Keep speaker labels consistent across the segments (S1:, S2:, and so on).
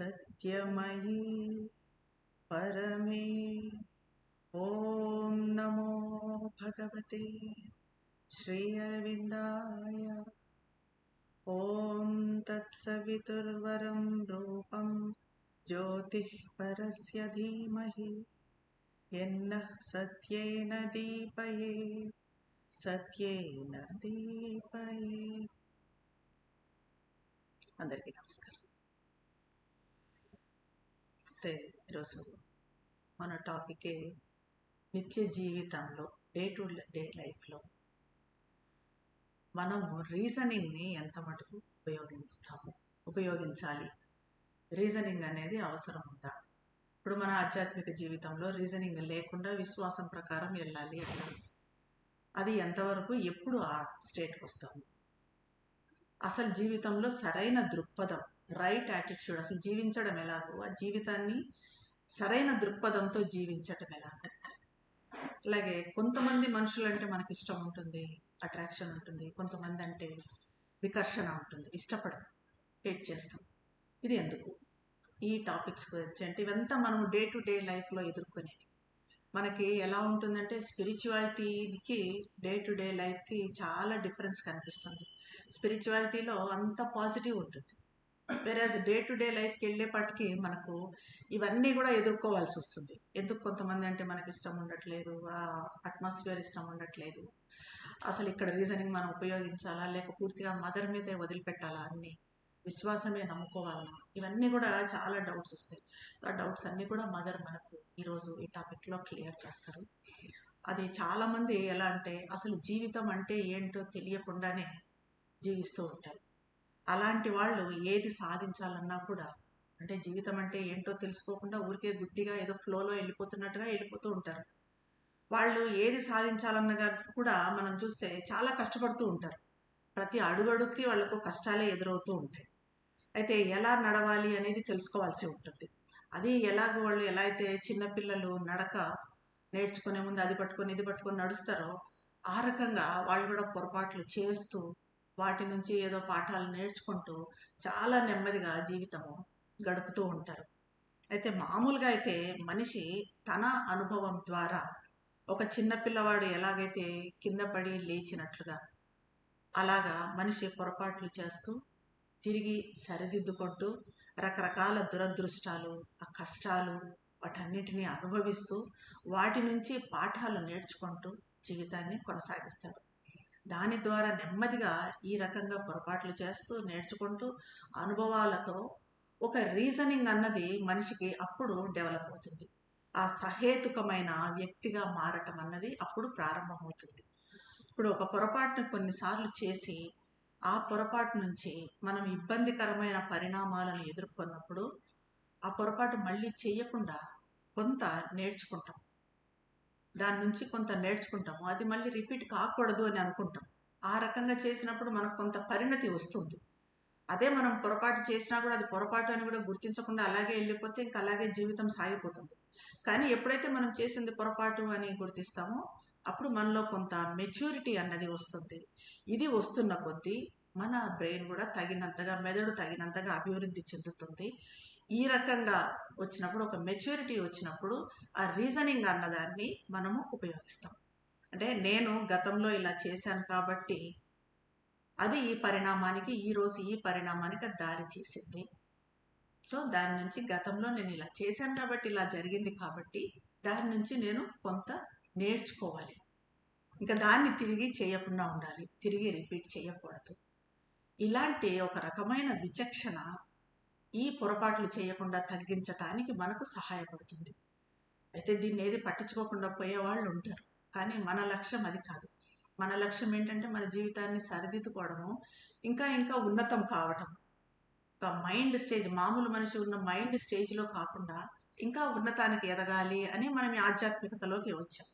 S1: सत्यमयी परमे। ॐ नमो भगवते श्री अरविन्दाय। ॐ तत्सवितुर्वरं रूपं ज्योतिः परस्य धीमहि यन्नः सत्येन दीपयेत् సత్యేన దీపయే. అందరికీ నమస్కారం. అంటే ఈరోజు మన టాపిక్ నిత్య జీవితంలో డే టు డే లైఫ్లో మనము రీజనింగ్ని ఎంత మటుకు ఉపయోగించాలి, రీజనింగ్ అనేది అవసరం ఉందా? ఇప్పుడు మన ఆధ్యాత్మిక జీవితంలో రీజనింగ్ లేకుండా విశ్వాసం ప్రకారం వెళ్ళాలి అంటారు. అది ఎంతవరకు, ఎప్పుడు ఆ స్టేట్కి వస్తాము? అసలు జీవితంలో సరైన దృక్పథం, రైట్ యాటిట్యూడ్, అసలు జీవించడం ఎలాగో ఆ జీవితాన్ని సరైన దృక్పథంతో జీవించటం ఎలాగో. అలాగే కొంతమంది మనుషులు అంటే మనకి ఇష్టం ఉంటుంది, అట్రాక్షన్ ఉంటుంది. కొంతమంది అంటే వికర్షణ ఉంటుంది, ఇష్టపడం, హేట్ చేస్తాం. ఇది ఎందుకు? ఈ టాపిక్స్ గురించి అంటే ఇవంతా మనం డే టు డే లైఫ్లో ఎదుర్కొనేది. మనకి ఎలా ఉంటుందంటే స్పిరిచువాలిటీకి డే టు డే లైఫ్కి చాలా డిఫరెన్స్ కనిపిస్తుంది. స్పిరిచువాలిటీలో అంత పాజిటివ్ ఉంటుంది, వేరే డే టు డే లైఫ్కి వెళ్ళేపాటికి మనకు ఇవన్నీ కూడా ఎదుర్కోవాల్సి వస్తుంది. ఎందుకు? కొంతమంది అంటే మనకి ఇష్టం ఉండట్లేదు, ఆ అట్మాస్ఫియర్ ఇష్టం ఉండట్లేదు, అసలు ఇక్కడ రీజనింగ్ మనం ఉపయోగించాలా లేక పూర్తిగా మదర్ మీదే వదిలిపెట్టాలా, అన్నీ విశ్వాసమే నమ్ముకోవాలన్నా, ఇవన్నీ కూడా చాలా డౌట్స్ వస్తాయి. ఆ డౌట్స్ అన్నీ కూడా మదర్ మనకు ఈరోజు ఈ టాపిక్లో క్లియర్ చేస్తారు. అది చాలామంది ఎలా అంటే అసలు జీవితం అంటే ఏంటో తెలియకుండానే జీవిస్తూ ఉంటారు. అలాంటి వాళ్ళు ఏది సాధించాలన్నా కూడా, అంటే జీవితం అంటే ఏంటో తెలుసుకోకుండా ఊరికే గుడ్డిగా ఏదో ఫ్లోలో వెళ్ళిపోతున్నట్టుగా వెళ్ళిపోతూ ఉంటారు. వాళ్ళు ఏది సాధించాలన్నగా కూడా మనం చూస్తే చాలా కష్టపడుతూ ఉంటారు. ప్రతి అడుగడుక్కి వాళ్ళకు కష్టాలే ఎదురవుతూ ఉంటాయి. అయితే ఎలా నడవాలి అనేది తెలుసుకోవాల్సి ఉంటుంది. అది ఎలాగో వాళ్ళు ఎలా అయితే చిన్నపిల్లలు నడక నేర్చుకునే ముందు అది పట్టుకొని ఇది పట్టుకొని నడుస్తారో, ఆ రకంగా వాళ్ళు కూడా పొరపాట్లు చేస్తూ వాటి నుంచి ఏదో పాఠాలు నేర్చుకుంటూ చాలా నెమ్మదిగా జీవితము గడుపుతూ ఉంటారు. అయితే మామూలుగా అయితే మనిషి తన అనుభవం ద్వారా, ఒక చిన్న పిల్లవాడు ఎలాగైతే కింద పడి లేచినట్లుగా, అలాగా మనిషి పొరపాట్లు చేస్తూ తిరిగి సరిదిద్దుకుంటూ రకరకాల దురదృష్టాలు, ఆ కష్టాలు, వాటన్నిటినీ అనుభవిస్తూ వాటి నుంచి పాఠాలు నేర్చుకుంటూ జీవితాన్ని కొనసాగిస్తాడు. దాని ద్వారా నెమ్మదిగా ఈ రకంగా పొరపాట్లు చేస్తూ నేర్చుకుంటూ అనుభవాలతో ఒక రీజనింగ్ అన్నది మనిషికి అప్పుడు డెవలప్ అవుతుంది. ఆ సహేతుకమైన వ్యక్తిగా మారటం అన్నది అప్పుడు ప్రారంభమవుతుంది. ఇప్పుడు ఒక పొరపాటును కొన్నిసార్లు చేసి ఆ పొరపాటు నుంచి మనం ఇబ్బందికరమైన పరిణామాలను ఎదుర్కొన్నప్పుడు ఆ పొరపాటు మళ్ళీ చేయకుండా కొంత నేర్చుకుంటాం, దాని నుంచి కొంత నేర్చుకుంటాము, అది మళ్ళీ రిపీట్ కాకూడదు అని అనుకుంటాం. ఆ రకంగా చేసినప్పుడు మనకు కొంత పరిణతి వస్తుంది. అదే మనం పొరపాటు చేసినా కూడా అది పొరపాటు అని కూడా గుర్తించకుండా అలాగే వెళ్ళిపోతే ఇంక అలాగే జీవితం సాగిపోతుంది. కానీ ఎప్పుడైతే మనం చేసింది పొరపాటు అని గుర్తిస్తామో అప్పుడు మనలో కొంత మెచ్యూరిటీ అన్నది వస్తుంది. ఇది వస్తున్న కొద్దీ మన బ్రెయిన్ కూడా తగినంతగా, మెదడు తగినంతగా అభివృద్ధి చెందుతుంది. ఈ రకంగా వచ్చినప్పుడు, ఒక మెచ్యూరిటీ వచ్చినప్పుడు ఆ రీజనింగ్ అన్నదాన్ని మనము ఉపయోగిస్తాం. అంటే నేను గతంలో ఇలా చేశాను కాబట్టి అది ఈ పరిణామానికి, ఈరోజు ఈ పరిణామానికి దారి తీసింది. సో దాని నుంచి గతంలో నేను ఇలా చేశాను కాబట్టి ఇలా జరిగింది కాబట్టి దాని నుంచి నేను కొంత నేర్చుకోవాలి. ఇంకా దాన్ని తిరిగి చేయకుండా ఉండాలి, తిరిగి రిపీట్ చేయకూడదు. ఇలాంటి ఒక రకమైన విచక్షణ ఈ పొరపాట్లు చేయకుండా తగ్గించటానికి మనకు సహాయపడుతుంది. అయితే దీన్ని ఏది పట్టించుకోకుండా పోయేవాళ్ళు ఉంటారు, కానీ మన లక్ష్యం అది కాదు. మన లక్ష్యం ఏంటంటే మన జీవితాన్ని సరిదిద్దుకోవడము, ఇంకా ఇంకా ఉన్నతం కావటం. ఒక మైండ్ స్టేజ్, మామూలు మనిషి ఉన్న మైండ్ స్టేజ్లో కాకుండా ఇంకా ఉన్నతానికి ఎదగాలి అని మనం ఈ ఆధ్యాత్మికతలోకి వచ్చాం.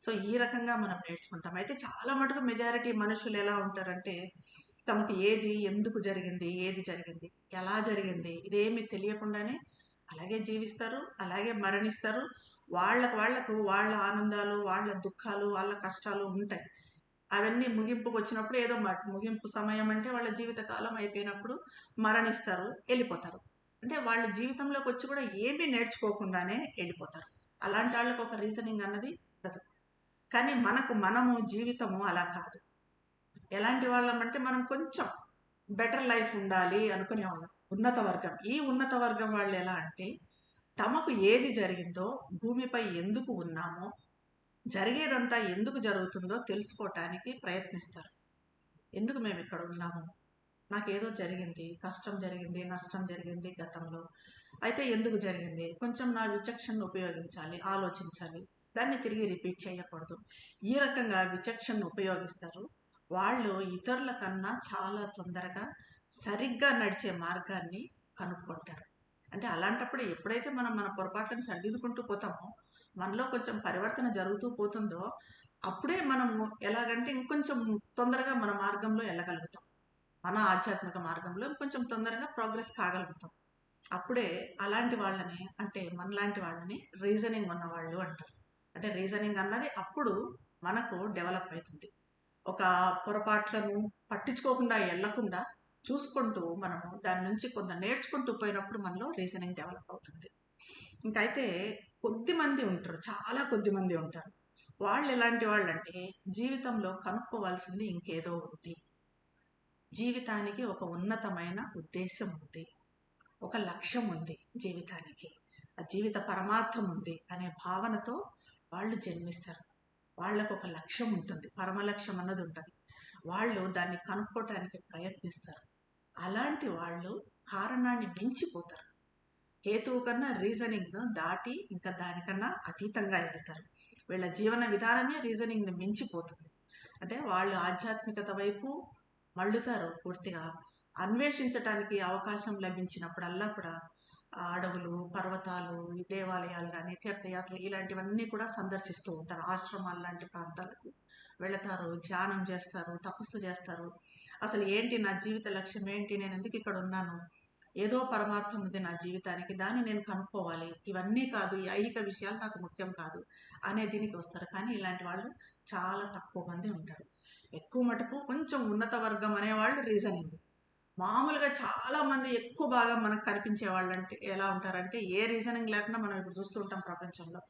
S1: సో ఈ రకంగా మనం నేర్చుకుంటాం. అయితే చాలా మటుకు మెజారిటీ మనుషులు ఎలా ఉంటారంటే తమకు ఏది ఎందుకు జరిగింది, ఏది జరిగింది, ఎలా జరిగింది ఇదేమి తెలియకుండానే అలాగే జీవిస్తారు, అలాగే మరణిస్తారు. వాళ్లకు వాళ్ళ ఆనందాలు, వాళ్ళ దుఃఖాలు, వాళ్ళ కష్టాలు ఉంటాయి. అవన్నీ ముగింపుకు వచ్చినప్పుడు ఏదో ముగింపు సమయం అంటే వాళ్ళ జీవితకాలం అయిపోయినప్పుడు మరణిస్తారు, వెళ్ళిపోతారు. అంటే వాళ్ళ జీవితంలోకి వచ్చి కూడా ఏమీ నేర్చుకోకుండానే వెళ్ళిపోతారు. అలాంటి వాళ్ళకి ఒక రీజనింగ్ అన్నది ఉండదు. కానీ మనము జీవితము అలా కాదు. ఎలాంటి వాళ్ళం అంటే మనం కొంచెం బెటర్ లైఫ్ ఉండాలి అనుకునేవాళ్ళం. ఉన్నత వర్గం. ఈ ఉన్నత వర్గం వాళ్ళు ఎలా అంటే తమకు ఏది జరిగిందో, భూమిపై ఎందుకు ఉన్నామో, జరిగేదంతా ఎందుకు జరుగుతుందో తెలుసుకోవటానికి ప్రయత్నిస్తారు. ఎందుకు మేము ఇక్కడ ఉన్నాము? నాకేదో జరిగింది, కష్టం జరిగింది, నష్టం జరిగింది గతంలో. అయితే ఎందుకు జరిగింది? కొంచెం నా విచక్షణను ఉపయోగించాలి, ఆలోచించాలి. దాన్ని తిరిగి రిపీట్ చేయకూడదు. ఈ రకంగా విచక్షణను ఉపయోగిస్తారు. వాళ్ళు ఇతరుల కన్నా చాలా తొందరగా సరిగ్గా నడిచే మార్గాన్ని కనుక్కుంటారు. అంటే అలాంటప్పుడు ఎప్పుడైతే మనం మన పొరపాట్లను సరిదిద్దుకుంటూ పోతామో, మనలో కొంచెం పరివర్తన జరుగుతూ పోతుందో, అప్పుడే మనము ఎలాగంటే ఇంకొంచెం తొందరగా మన మార్గంలో వెళ్ళగలుగుతాం. మన ఆధ్యాత్మిక మార్గంలో కొంచెం తొందరగా ప్రోగ్రెస్ కాగలుగుతాం. అప్పుడే అలాంటి వాళ్ళని, అంటే మనలాంటి వాళ్ళని రీజనింగ్ ఉన్నవాళ్ళు అంటారు. అంటే రీజనింగ్ అన్నది అప్పుడు మనకు డెవలప్ అవుతుంది. ఒక పొరపాట్లను పట్టించుకోకుండా వెళ్ళకుండా చూసుకుంటూ మనము దాని నుంచి కొంత నేర్చుకుంటూ పోయినప్పుడు మనలో రీజనింగ్ డెవలప్ అవుతుంది. ఇంకైతే కొద్ది మంది ఉంటారు, చాలా కొద్ది మంది ఉంటారు. వాళ్ళు ఎలాంటి వాళ్ళు అంటే జీవితంలో కనుక్కోవాల్సింది ఇంకేదో ఉంది. జీవితానికి ఒక ఉన్నతమైన ఉద్దేశం ఉంది, ఒక లక్ష్యం ఉంది జీవితానికి, ఆ జీవిత పరమార్థం ఉంది అనే భావనతో వాళ్ళు జన్మిస్తారు. వాళ్ళకు ఒక లక్ష్యం ఉంటుంది, పరమలక్ష్యం అన్నది ఉంటుంది. వాళ్ళు దాన్ని కనుక్కోవటానికి ప్రయత్నిస్తారు. అలాంటి వాళ్ళు కారణాన్ని మించిపోతారు. హేతువు కన్నా రీజనింగ్ను దాటి ఇంకా దానికన్నా అతీతంగా వెళ్తారు. వీళ్ళ జీవన విధానమే రీజనింగ్ని మించిపోతుంది. అంటే వాళ్ళు ఆధ్యాత్మికత వైపు మళ్ళుతారు పూర్తిగా. అన్వేషించటానికి అవకాశం లభించినప్పుడల్లా కూడా అడవులు, పర్వతాలు, ఈ దేవాలయాలు కానీ, తీర్థయాత్రలు ఇలాంటివన్నీ కూడా సందర్శిస్తూ ఉంటారు. ఆశ్రమాలు లాంటి ప్రాంతాలకు వెళతారు, ధ్యానం చేస్తారు, తపస్సు చేస్తారు. అసలు ఏంటి నా జీవిత లక్ష్యం ఏంటి, నేను ఎందుకు ఇక్కడ ఉన్నాను, ఏదో పరమార్థం ఉంది నా జీవితానికి, దాన్ని నేను కనుక్కోవాలి, ఇవన్నీ కాదు, ఈ ఐహిక విషయాలు నాకు ముఖ్యం కాదు అనే దీనికి వస్తారు. కానీ ఇలాంటి వాళ్ళు చాలా తక్కువ మంది ఉంటారు. ఎక్కువ మటుకు కొంచెం ఉన్నత వర్గం అనేవాళ్ళు రీజనింగ్. మామూలుగా చాలా మంది ఎక్కువ బాగా మనకు కనిపించే వాళ్ళు అంటే ఎలా ఉంటారంటే ఏ రీజనింగ్ లేకుండా మనం ఇప్పుడు చూస్తూ ఉంటాం ప్రపంచంలో.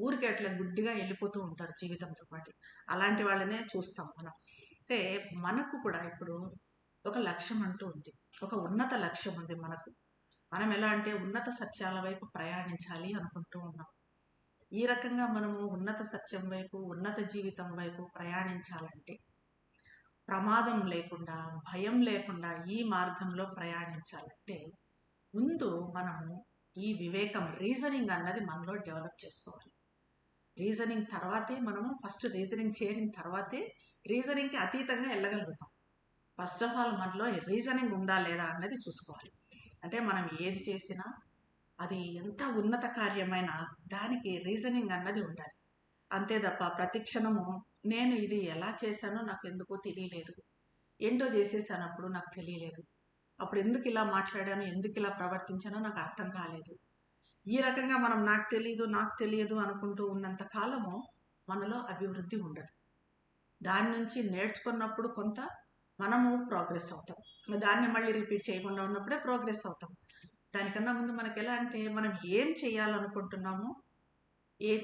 S1: ఊరికి అట్లా గుడ్డిగా వెళ్ళిపోతూ ఉంటారు జీవితంతో పాటు. అలాంటి వాళ్ళనే చూస్తాం మనం. అంటే మనకు కూడా ఇప్పుడు ఒక లక్ష్యం అంటూ ఉంది, ఒక ఉన్నత లక్ష్యం ఉంది మనకు. మనం ఎలా అంటే ఉన్నత సత్యాల వైపు ప్రయాణించాలి అనుకుంటూ ఉన్నాం. ఈ రకంగా మనము ఉన్నత సత్యం వైపు, ఉన్నత జీవితం వైపు ప్రయాణించాలంటే, ప్రమాదం లేకుండా, భయం లేకుండా ఈ మార్గంలో ప్రయాణించాలంటే ముందు మనము ఈ వివేకం, రీజనింగ్ అన్నది మనలో డెవలప్ చేసుకోవాలి. రీజనింగ్ తర్వాతే మనము ఫస్ట్ రీజనింగ్ చేరిన తర్వాతే రీజనింగ్కి అతీతంగా వెళ్ళగలుగుతాం. ఫస్ట్ ఆఫ్ ఆల్ మనలో రీజనింగ్ ఉందా లేదా అన్నది చూసుకోవాలి. అంటే మనం ఏది చేసినా అది ఎంత ఉన్నత కార్యమైనా దానికి రీజనింగ్ అన్నది ఉండాలి. అంతే తప్ప ప్రతి క్షణము నేను ఇది ఎలా చేశానో నాకు ఎందుకో తెలియలేదు, ఏంటో చేసేసాను అప్పుడు నాకు తెలియలేదు, అప్పుడు ఎందుకు ఇలా మాట్లాడాను, ఎందుకు ఇలా ప్రవర్తించానో నాకు అర్థం కాలేదు, ఈ రకంగా మనం నాకు తెలియదు అనుకుంటూ ఉన్నంత కాలము మనలో అభివృద్ధి ఉండదు. దాని నుంచి నేర్చుకున్నప్పుడు కొంత మనము ప్రోగ్రెస్ అవుతాం. దాన్ని మళ్ళీ రిపీట్ చేయకుండా ఉన్నప్పుడే ప్రోగ్రెస్ అవుతాం. దానికన్నా ముందు మనకి ఎలా అంటే మనం ఏం చేయాలనుకుంటున్నామో,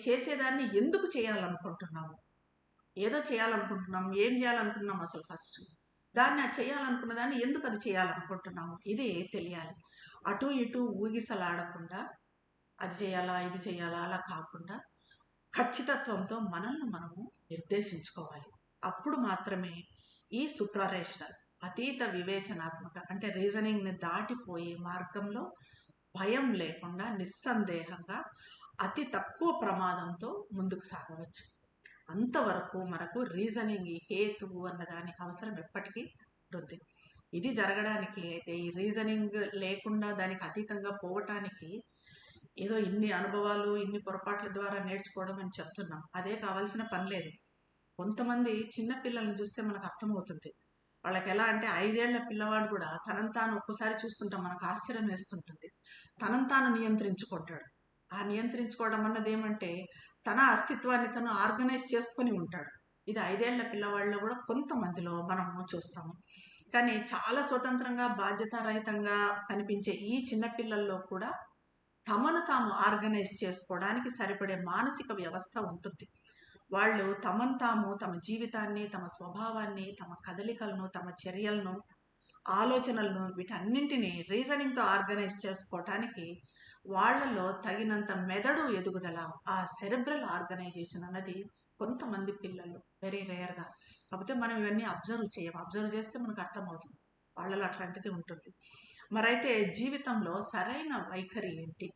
S1: చేసేదాన్ని ఎందుకు చేయాలనుకుంటున్నాము, ఏదో చేయాలనుకుంటున్నాము, ఏం చేయాలనుకుంటున్నాము అసలు ఫస్ట్, దాన్ని అది చేయాలనుకున్న దాన్ని ఎందుకు అది చేయాలనుకుంటున్నాము ఇది తెలియాలి. అటు ఇటు ఊగిసలాడకుండా అది చేయాలా ఇది చేయాలా అలా కాకుండా ఖచ్చితత్వంతో మనల్ని మనము నిర్దేశించుకోవాలి. అప్పుడు మాత్రమే ఈ సుప్రారేషనల్, అతీత వివేచనాత్మక అంటే రీజనింగ్ని దాటిపోయే మార్గంలో భయం లేకుండా నిస్సందేహంగా అతి తక్కువ ప్రమాదంతో ముందుకు సాగవచ్చు. అంతవరకు మనకు రీజనింగ్, ఈ హేతువు అన్నదాని అవసరం ఎప్పటికీ ఉంటుంది. ఇది జరగడానికి అయితే ఈ రీజనింగ్ లేకుండా దానికి అతీతంగా పోవటానికి ఏదో ఇన్ని అనుభవాలు, ఇన్ని పొరపాట్ల ద్వారా నేర్చుకోవడం అని చెప్తున్నాం, అదే కావాల్సిన పని లేదు. కొంతమంది చిన్న పిల్లల్ని చూస్తే మనకు అర్థమవుతుంది. వాళ్ళకి ఎలా అంటే 5 ఏళ్ల పిల్లవాడు కూడా తనను తాను ఒక్కసారి చూస్తుంటాం, మనకు ఆశ్చర్యం వేస్తుంటుంది. తనను తాను నియంత్రించుకుంటాడు. ఆ నియంత్రించుకోవడం అన్నది ఏమంటే తన అస్తిత్వాన్ని తను ఆర్గనైజ్ చేసుకొని ఉంటాడు. ఇది 5 ఏళ్ల పిల్లవాళ్ళలో కూడా కొంతమందిలో మనము చూస్తాము. కానీ చాలా స్వతంత్రంగా బాధ్యతారహితంగా కనిపించే ఈ చిన్నపిల్లల్లో కూడా తమను తాము ఆర్గనైజ్ చేసుకోవడానికి సరిపడే మానసిక వ్యవస్థ ఉంటుంది. వాళ్ళు తమను తాము తమ జీవితాన్ని, తమ స్వభావాన్ని, తమ కదలికలను, తమ చర్యలను, ఆలోచనలను వీటన్నింటినీ రీజనింగ్తో ఆర్గనైజ్ చేసుకోవటానికి వాళ్ళలో తగినంత మెదడు ఎదుగుదల, ఆ సెరెబ్రల్ ఆర్గనైజేషన్ అన్నది కొంతమంది పిల్లలు వెరీ రేర్గా. కాకపోతే మనం ఇవన్నీ అబ్జర్వ్ చేయం. అబ్జర్వ్ చేస్తే మనకు అర్థమవుతుంది వాళ్ళలో అట్లాంటిది ఉంటుంది. మరైతే జీవితంలో సరైన వైఖరి ఏంటి,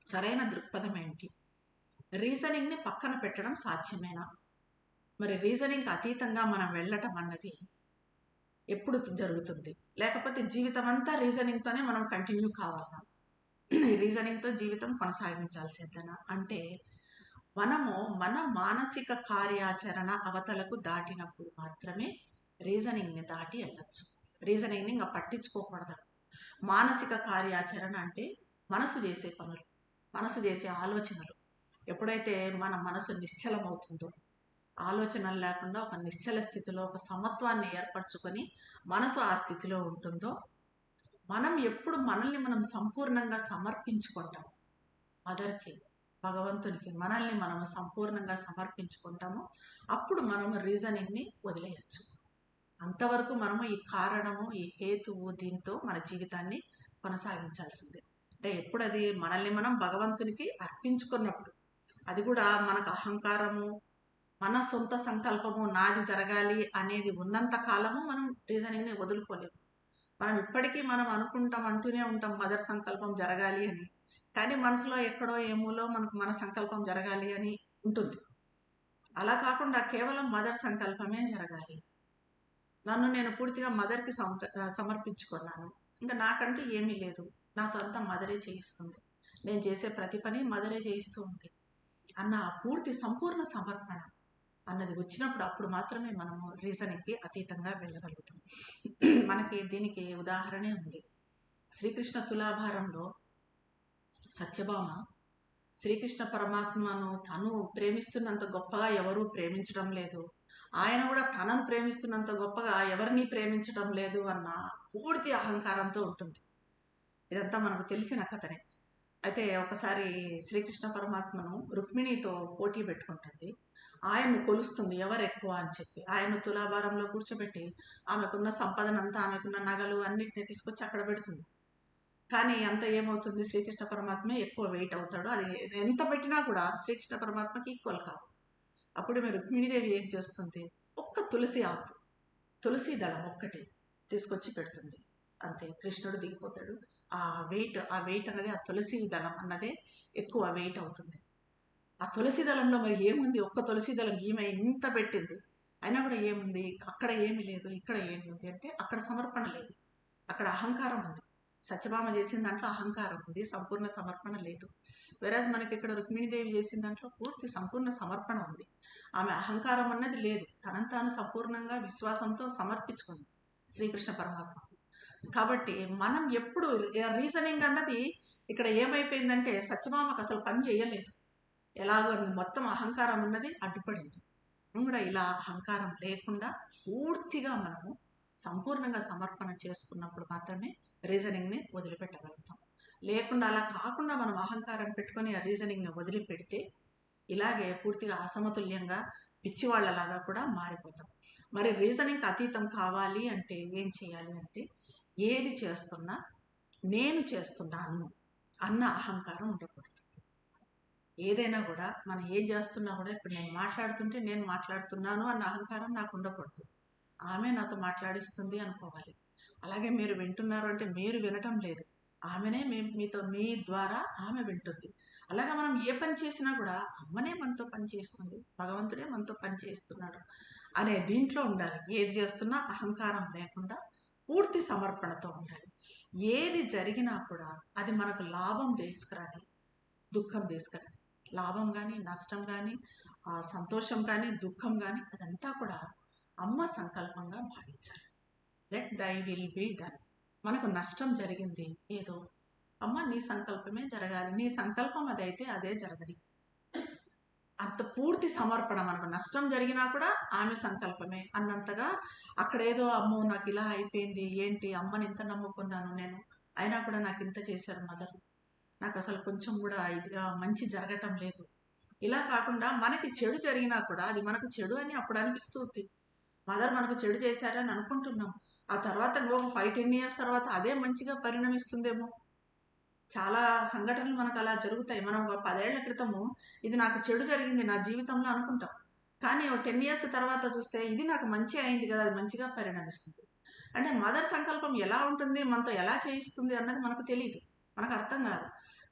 S1: సరైన దృక్పథం ఏంటి? రీజనింగ్ని పక్కన పెట్టడం సాధ్యమేనా? మరి రీజనింగ్ అతీతంగా మనం వెళ్ళటం అన్నది ఎప్పుడు జరుగుతుంది? లేకపోతే జీవితం అంతా రీజనింగ్తోనే మనం కంటిన్యూ కావాలా? రీజనింగ్తో జీవితం కొనసాగించాల్సిందేనా అంటే, మనము మన మానసిక కార్యాచరణ అవతలకు దాటినప్పుడు మాత్రమే రీజనింగ్ని దాటి వెళ్ళచ్చు. రీజనింగ్ని ఇంకా పట్టించుకోకూడదు. మానసిక కార్యాచరణ అంటే మనసు చేసే పనులు, మనసు చేసే ఆలోచనలు. ఎప్పుడైతే మన మనసు నిశ్చలమవుతుందో, ఆలోచనలు లేకుండా ఒక నిశ్చల స్థితిలో ఒక సమత్వాన్ని ఏర్పరచుకొని మనసు ఆ స్థితిలో ఉంటుందో, మనం ఎప్పుడు మనల్ని మనం సంపూర్ణంగా సమర్పించుకుంటాం మదర్కి, భగవంతునికి మనల్ని మనము సంపూర్ణంగా సమర్పించుకుంటాము, అప్పుడు మనము రీజనింగ్ని వదిలేయచ్చు. అంతవరకు మనము ఈ కారణము, ఈ హేతువు దీంతో మన జీవితాన్ని కొనసాగించాల్సిందే. అంటే ఎప్పుడు అది మనల్ని మనం భగవంతునికి అర్పించుకున్నప్పుడు, అది కూడా మనకు అహంకారము, మన సొంత సంకల్పము నాది జరగాలి అనేది ఉన్నంత కాలము మనం రీజనింగ్ని వదులుకోలేము. మనం ఇప్పటికీ మనం అనుకుంటాం, అంటూనే ఉంటాం మదర్ సంకల్పం జరగాలి అని. కానీ మనసులో ఎక్కడో ఏమూలో మనకు మన సంకల్పం జరగాలి అని ఉంటుంది. అలా కాకుండా కేవలం మదర్ సంకల్పమే జరగాలి, నన్ను నేను పూర్తిగా మదర్కి సమర్పించుకున్నాను, ఇంకా నాకంటూ ఏమీ లేదు, నాతో అంతా మదరే చేయిస్తుంది, నేను చేసే ప్రతి పని మదరే చేయిస్తూ ఉంది అన్న పూర్తి సంపూర్ణ సమర్పణ అన్నది వచ్చినప్పుడు అప్పుడు మాత్రమే మనము రీజనింగ్కి అతీతంగా వెళ్ళగలుగుతాం. మనకి దీనికి ఉదాహరణే ఉంది. శ్రీకృష్ణ తులాభారంలో సత్యభామ శ్రీకృష్ణ పరమాత్మను తను ప్రేమిస్తున్నంత గొప్పగా ఎవరూ ప్రేమించడం లేదు, ఆయన కూడా తనను ప్రేమిస్తున్నంత గొప్పగా ఎవరిని ప్రేమించడం లేదు అన్న పూర్తి అహంకారంతో ఉంటుంది. ఇదంతా మనకు తెలిసిన కథనే. అయితే ఒకసారి శ్రీకృష్ణ పరమాత్మను రుక్మిణితో పోటీ పెట్టుకుంటుంది. ఆయన్ను కొలుస్తుంది ఎవరు ఎక్కువ అని చెప్పి. ఆయన తులాభారంలో కూర్చోబెట్టి ఆమెకున్న సంపదనంతా, ఆమెకున్న నగలు అన్నిటిని తీసుకొచ్చి అక్కడ పెడుతుంది. కానీ అంత ఏమవుతుంది, శ్రీకృష్ణ పరమాత్మే ఎక్కువ వెయిట్ అవుతాడు. అది ఎంత పెట్టినా కూడా శ్రీకృష్ణ పరమాత్మకి ఈక్వల్ కాదు. అప్పుడు మీరు రుక్మిణీదేవి ఏం చేస్తుంది, ఒక్క తులసి ఆకు, తులసి దళం ఒక్కటి తీసుకొచ్చి పెడుతుంది. అంతే, కృష్ణుడు దిగిపోతాడు. ఆ వెయిట్ అన్నది, ఆ తులసి దళం అన్నదే ఎక్కువ వెయిట్ అవుతుంది. ఆ తులసి దళంలో మరి ఏముంది, ఒక్క తులసి దళం ఈమె ఇంత పెట్టింది, అయినా కూడా ఏముంది, అక్కడ ఏమి లేదు, ఇక్కడ ఏముంది అంటే అక్కడ సమర్పణ లేదు, అక్కడ అహంకారం ఉంది. సత్యభామ చేసిన దాంట్లో అహంకారం ఉంది, సంపూర్ణ సమర్పణ లేదు. వెరాజ్ మనకి ఇక్కడ రుక్మిణీదేవి చేసిన దాంట్లో పూర్తి సంపూర్ణ సమర్పణ ఉంది. ఆమె అహంకారం అన్నది లేదు, తనను తాను సంపూర్ణంగా విశ్వాసంతో సమర్పించుకుంది శ్రీకృష్ణ పరమాత్మ. కాబట్టి మనం ఎప్పుడు రీజనింగ్ అన్నది ఇక్కడ ఏమైపోయిందంటే సత్యభామకు అసలు పని చేయలేదు. ఎలాగో మొత్తం అహంకారం అన్నది అడ్డుపడింది. మనం కూడా ఇలా అహంకారం లేకుండా పూర్తిగా మనము సంపూర్ణంగా సమర్పణ చేసుకున్నప్పుడు మాత్రమే రీజనింగ్ని వదిలిపెట్టగలుగుతాం. లేకుండా అలా కాకుండా మనం అహంకారం పెట్టుకొని ఆ రీజనింగ్ని వదిలిపెడితే ఇలాగే పూర్తిగా అసమతుల్యంగా పిచ్చివాళ్లలాగా కూడా మారిపోతాం. మరి రీజనింగ్ అతీతం కావాలి అంటే ఏం చేయాలి అంటే, ఏది చేస్తున్నా నేను చేస్తున్నాను అన్న అహంకారం ఉండకూడదు. ఏదైనా కూడా మనం ఏం చేస్తున్నా కూడా, ఇప్పుడు నేను మాట్లాడుతుంటే నేను మాట్లాడుతున్నాను అన్న అహంకారం నాకు ఉండకూడదు. ఆమె నాతో మాట్లాడిస్తుంది అనుకోవాలి. అలాగే మీరు వింటున్నారు అంటే మీరు వినటం లేదు, ఆమెనే మీతో, మీ ద్వారా ఆమె వింటుంది. అలాగే మనం ఏ పని చేసినా కూడా అమ్మనే మనతో పని చేస్తుంది, భగవంతుడే మనతో పని చేస్తున్నాడు అనే దీంట్లో ఉండాలి. ఏది చేస్తున్నా అహంకారం లేకుండా పూర్తి సమర్పణతో ఉండాలి. ఏది జరిగినా కూడా అది మనకు లాభం తీసుకురాని, దుఃఖం తీసుకురాని, లాభం కానీ నష్టం కానీ సంతోషం కానీ దుఃఖం కానీ అదంతా కూడా అమ్మ సంకల్పంగా భావించాలి. Let thy will be done. మనకు నష్టం జరిగింది ఏదో, అమ్మ నీ సంకల్పమే జరగాలి, నీ సంకల్పం అదైతే అదే జరగని అంత పూర్తి సమర్పణ. మనకు నష్టం జరిగినా కూడా ఆమె సంకల్పమే అన్నంతగా అక్కడేదో అమ్మో నాకు ఇలా అయిపోయింది, ఏంటి అమ్మని ఇంత నమ్ముకున్నాను నేను, అయినా కూడా నాకు ఇంత చేశారు మదర్, నాకు అసలు కొంచెం కూడా ఇదిగా మంచి జరగటం లేదు. ఇలా కాకుండా మనకి చెడు జరిగినా కూడా అది మనకు చెడు అని అప్పుడు అనిపిస్తుంది. మదర్ మనకు చెడు చేశారని అనుకుంటున్నాం. ఆ తర్వాత ఇంకొక 5-10 ఇయర్స్ తర్వాత అదే మంచిగా పరిణమిస్తుందేమో. చాలా సంఘటనలు మనకు అలా జరుగుతాయి. మనం ఒక 10 ఏళ్ల క్రితము ఇది నాకు చెడు జరిగింది నా జీవితంలో అనుకుంటాం. కానీ ఒక 10 ఇయర్స్ తర్వాత చూస్తే ఇది నాకు మంచి అయింది కదా, అది మంచిగా పరిణమిస్తుంది. అంటే మదర్ సంకల్పం ఎలా ఉంటుంది, మనతో ఎలా చేయిస్తుంది అన్నది మనకు తెలియదు, మనకు అర్థం కాదు.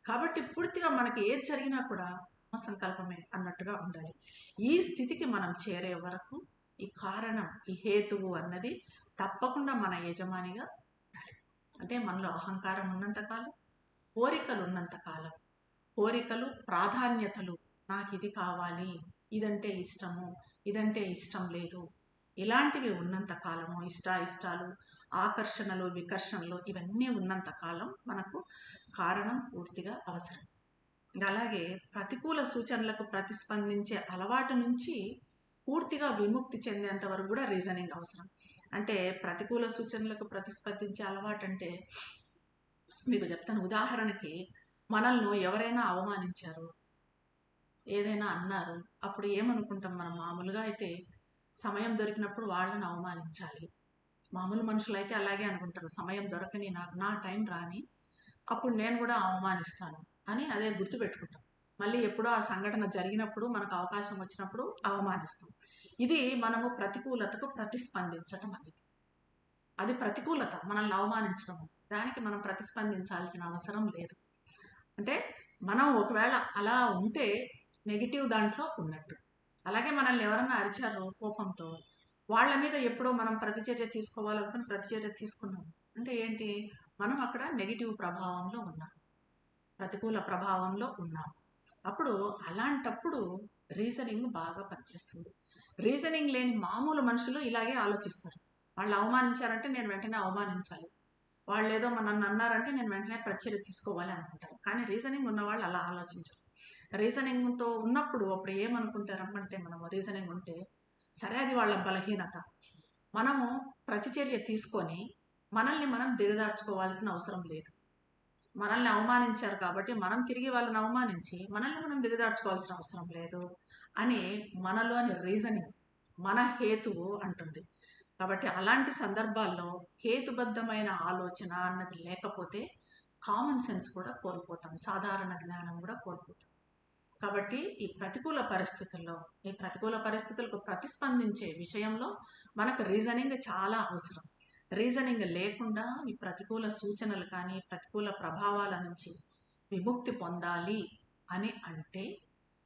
S1: కాబట్టి పూర్తిగా మనకి ఏది జరిగినా కూడా అమ్మ సంకల్పమే అన్నట్టుగా ఉండాలి. ఈ స్థితికి మనం చేరే వరకు ఈ కారణం, ఈ హేతువు అన్నది తప్పకుండా మన యజమానిగా ఉండాలి. అంటే మనలో అహంకారం ఉన్నంతకాలం, కోరికలు ఉన్నంతకాలం, కోరికలు ప్రాధాన్యతలు, నాకు ఇది కావాలి, ఇదంటే ఇష్టము, ఇదంటే ఇష్టం లేదు, ఇలాంటివి ఉన్నంత కాలము, ఇష్టాలు, ఆకర్షణలు, వికర్షణలు ఇవన్నీ ఉన్నంత కాలం మనకు కారణం పూర్తిగా అవసరం. అలాగే ప్రతికూల సూచనలకు ప్రతిస్పందించే అలవాటు నుంచి పూర్తిగా విముక్తి చెందేంత వరకు కూడా రీజనింగ్ అవసరం. అంటే ప్రతికూల సూచనలకు ప్రతిస్పందించే అలవాటు అంటే మీకు చెప్తాను. ఉదాహరణకి మనల్ని ఎవరైనా అవమానించారు, ఏదైనా అన్నారు, అప్పుడు ఏమనుకుంటాం మనం? మామూలుగా అయితే సమయం దొరికినప్పుడు వాళ్ళని అవమానించాలి. మామూలు మనుషులైతే అలాగే అనుకుంటారు, సమయం దొరకని నాకు, నా టైం రాని అప్పుడు నేను కూడా అవమానిస్తాను అని అదే గుర్తుపెట్టుకుంటాం. మళ్ళీ ఎప్పుడో ఆ సంఘటన జరిగినప్పుడు మనకు అవకాశం వచ్చినప్పుడు అవమానిస్తాం. ఇది మనము ప్రతికూలతకు ప్రతిస్పందించటం అనేది. అది ప్రతికూలత, మనల్ని అవమానించడం. దానికి మనం ప్రతిస్పందించాల్సిన అవసరం లేదు. అంటే మనం ఒకవేళ అలా ఉంటే నెగిటివ్ దాంట్లో ఉన్నట్టు. అలాగే మనల్ని ఎవరన్నా అరిచారో కోపంతో, వాళ్ళ మీద ఎప్పుడో మనం ప్రతిచర్య తీసుకోవాలనుకుని ప్రతిచర్య తీసుకున్నాం అంటే ఏంటి? మనం అక్కడ నెగిటివ్ ప్రభావంలో ఉన్నాం, ప్రతికూల ప్రభావంలో ఉన్నాం. అప్పుడు అలాంటప్పుడు రీజనింగ్ బాగా పనిచేస్తుంది. రీజనింగ్ లేని మామూలు మనుషులు ఇలాగే ఆలోచిస్తారు. వాళ్ళు అవమానించారంటే నేను వెంటనే అవమానించాలి, వాళ్ళు ఏదో నన్ను అన్నారంటే నేను వెంటనే ప్రతిచర్య తీసుకోవాలి అనుకుంటారు. కానీ రీజనింగ్ ఉన్న వాళ్ళు అలా ఆలోచించరు. రీజనింగ్తో ఉన్నప్పుడు అప్పుడు ఏమనుకుంటారంటే, మనం రీజనింగ్ ఉంటే సరే అది వాళ్ళ బలహీనత, మనము ప్రతిచర్య తీసుకొని మనల్ని మనం దిగదార్చుకోవాల్సిన అవసరం లేదు. మనల్ని అవమానించారు కాబట్టి మనం తిరిగి వాళ్ళని అవమానించి మనల్ని మనం దిగదార్చుకోవాల్సిన అవసరం లేదు అని మనలోని రీజనింగ్, మన హేతువు అంటుంది. కాబట్టి అలాంటి సందర్భాల్లో హేతుబద్ధమైన ఆలోచన అన్నది లేకపోతే కామన్ సెన్స్ కూడా కోల్పోతాం, సాధారణ జ్ఞానం కూడా కోల్పోతాం. కాబట్టి ఈ ప్రతికూల పరిస్థితులకు ప్రతిస్పందించే విషయంలో మనకు రీజనింగ్ చాలా అవసరం. రీజనింగ్ లేకుండా ఈ ప్రతికూల సూచనలు కానీ ప్రతికూల ప్రభావాల నుంచి విముక్తి పొందాలి అని అంటే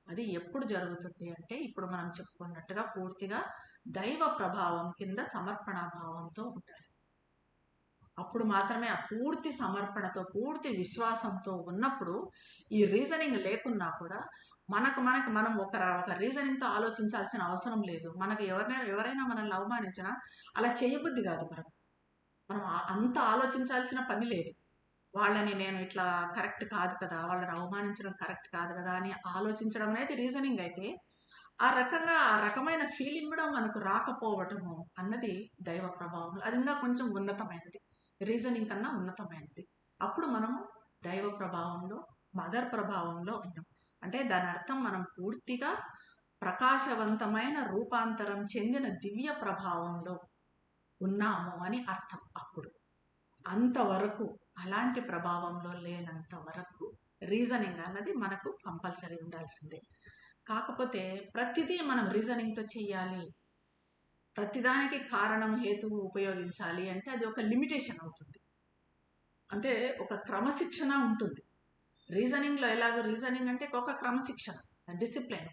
S1: అది ఎప్పుడు జరుగుతుంది అంటే, ఇప్పుడు మనం చెప్పుకున్నట్టుగా పూర్తిగా దైవ ప్రభావం కింద సమర్పణ భావంతో ఉండాలి. అప్పుడు మాత్రమే ఆ పూర్తి సమర్పణతో, పూర్తి విశ్వాసంతో ఉన్నప్పుడు ఈ రీజనింగ్ లేకున్నా కూడా మనం ఒక రీజనింగ్తో ఆలోచించాల్సిన అవసరం లేదు. మనకు ఎవరైనా మనల్ని అవమానించినా అలా చేయబుద్ధి కాదు. మనం అంత ఆలోచించాల్సిన పని లేదు. వాళ్ళని నేను ఇట్లా కరెక్ట్ కాదు కదా, వాళ్ళని అవమానించడం కరెక్ట్ కాదు కదా అని ఆలోచించడం అనేది రీజనింగ్ అయితే, ఆ రకమైన ఫీలింగ్ కూడా మనకు రాకపోవటము అన్నది దైవ ప్రభావం. అది ఇంకా కొంచెం ఉన్నతమైనది, రీజనింగ్ కన్నా ఉన్నతమైనది. అప్పుడు మనము దైవ ప్రభావంలో, మదర్ ప్రభావంలో ఉన్నాం. అంటే దాని అర్థం మనం పూర్తిగా ప్రకాశవంతమైన రూపాంతరం చెందిన దివ్య ప్రభావంలో ఉన్నాము అని అర్థం. అప్పుడు అంతవరకు, అలాంటి ప్రభావంలో లేనంత వరకు రీజనింగ్ అన్నది మనకు కంపల్సరీ ఉండాల్సిందే. కాకపోతే ప్రతిదీ మనం రీజనింగ్తో చెయ్యాలి, ప్రతిదానికి కారణం హేతువు ఉపయోగించాలి అంటే అది ఒక లిమిటేషన్ అవుతుంది. అంటే ఒక క్రమశిక్షణ ఉంటుంది రీజనింగ్లో. ఎలాగో రీజనింగ్ అంటే ఒక క్రమశిక్షణ, డిసిప్లిన్.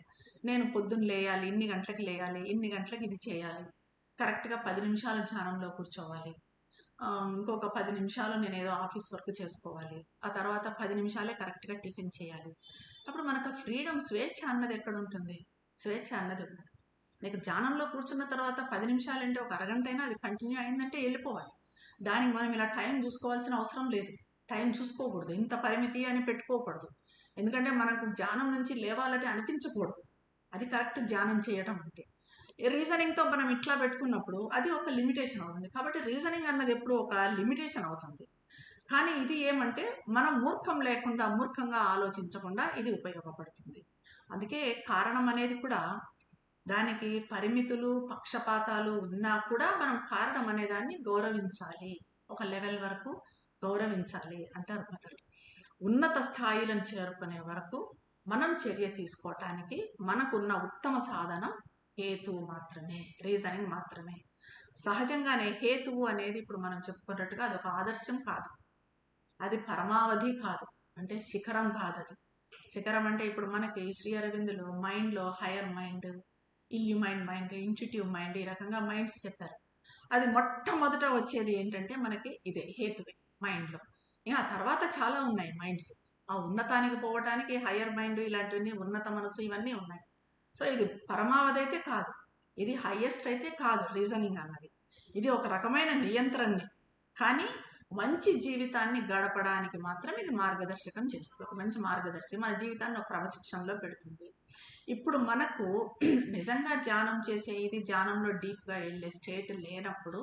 S1: నేను పొద్దున్న లేయాలి, ఇన్ని గంటలకు లేయాలి, ఇన్ని గంటలకు ఇది చేయాలి, కరెక్ట్గా 10 నిమిషాలు ధ్యానంలో కూర్చోవాలి, ఇంకొక 10 నిమిషాలు నేను ఏదో ఆఫీస్ వర్క్ చేసుకోవాలి, ఆ తర్వాత 10 నిమిషాలే కరెక్ట్గా టిఫిన్ చేయాలి. అప్పుడు మనకు ఫ్రీడమ్, స్వేచ్ఛ అన్నది ఎక్కడ ఉంటుంది? స్వేచ్ఛ అన్నది ఉండదు. నీకు ధ్యానంలో కూర్చున్న తర్వాత 10 నిమిషాలు అంటే ఒక అరగంట అయినా అది కంటిన్యూ అయిందంటే వెళ్ళిపోవాలి. దానికి మనం ఇలా టైం చూసుకోవాల్సిన అవసరం లేదు, టైం చూసుకోకూడదు, ఇంత పరిమితి అని పెట్టుకోకూడదు. ఎందుకంటే మనకు ధ్యానం నుంచి లేవాలని అనిపించకూడదు. అది కరెక్ట్ ధ్యానం చేయటం అంటే. రీజనింగ్తో మనం ఇట్లా పెట్టుకున్నప్పుడు అది ఒక లిమిటేషన్ అవుతుంది. కాబట్టి రీజనింగ్ అన్నది ఎప్పుడు ఒక లిమిటేషన్ అవుతుంది. కానీ ఇది ఏమంటే మనం మూర్ఖంగా ఆలోచించకుండా ఇది ఉపయోగపడుతుంది. అందుకే కారణం అనేది కూడా దానికి పరిమితులు పక్షపాతాలు ఉన్నా కూడా మనం కారణం అనే దాన్ని గౌరవించాలి, ఒక లెవెల్ వరకు గౌరవించాలి అంటారు పెద్దలు. ఉన్నత స్థాయిలను చేరుకునే వరకు మనం చర్య తీసుకోవటానికి మనకున్న ఉత్తమ సాధన హేతువు మాత్రమే, రీజనింగ్ మాత్రమే. సహజంగానే హేతువు అనేది ఇప్పుడు మనం చెప్పుకున్నట్టుగా అది ఒక ఆదర్శం కాదు, అది పరమావధి కాదు, అంటే శిఖరం కాదు. అది శిఖరం అంటే ఇప్పుడు మనకి శ్రీ అరవిందులు మైండ్లో higher mind, illumined mind, intuitive mind, ఈ రకంగా మైండ్స్ చెప్పారు. అది మొట్టమొదట వచ్చేది ఏంటంటే మనకి ఇదే హేతువే మైండ్లో. ఇంకా తర్వాత చాలా ఉన్నాయి మైండ్స్. ఆ ఉన్నతానికి పోవటానికి హయ్యర్ మైండ్ ఇలాంటివన్నీ, ఉన్నత మనసు ఇవన్నీ ఉన్నాయి. సో ఇది పరమావధి అయితే కాదు, ఇది హయ్యెస్ట్ అయితే కాదు రీజనింగ్ అన్నది. ఇది ఒక రకమైన నియంత్రణని, కానీ మంచి జీవితాన్ని గడపడానికి మాత్రం ఇది మార్గదర్శకం చేస్తుంది. ఒక మంచి మార్గదర్శి మన జీవితాన్ని ఒక క్రమశిక్షణలో పెడుతుంది. ఇప్పుడు మనకు నిజంగా ధ్యానం చేసే, ఇది ధ్యానంలో డీప్గా వెళ్ళే స్టేట్ లేనప్పుడు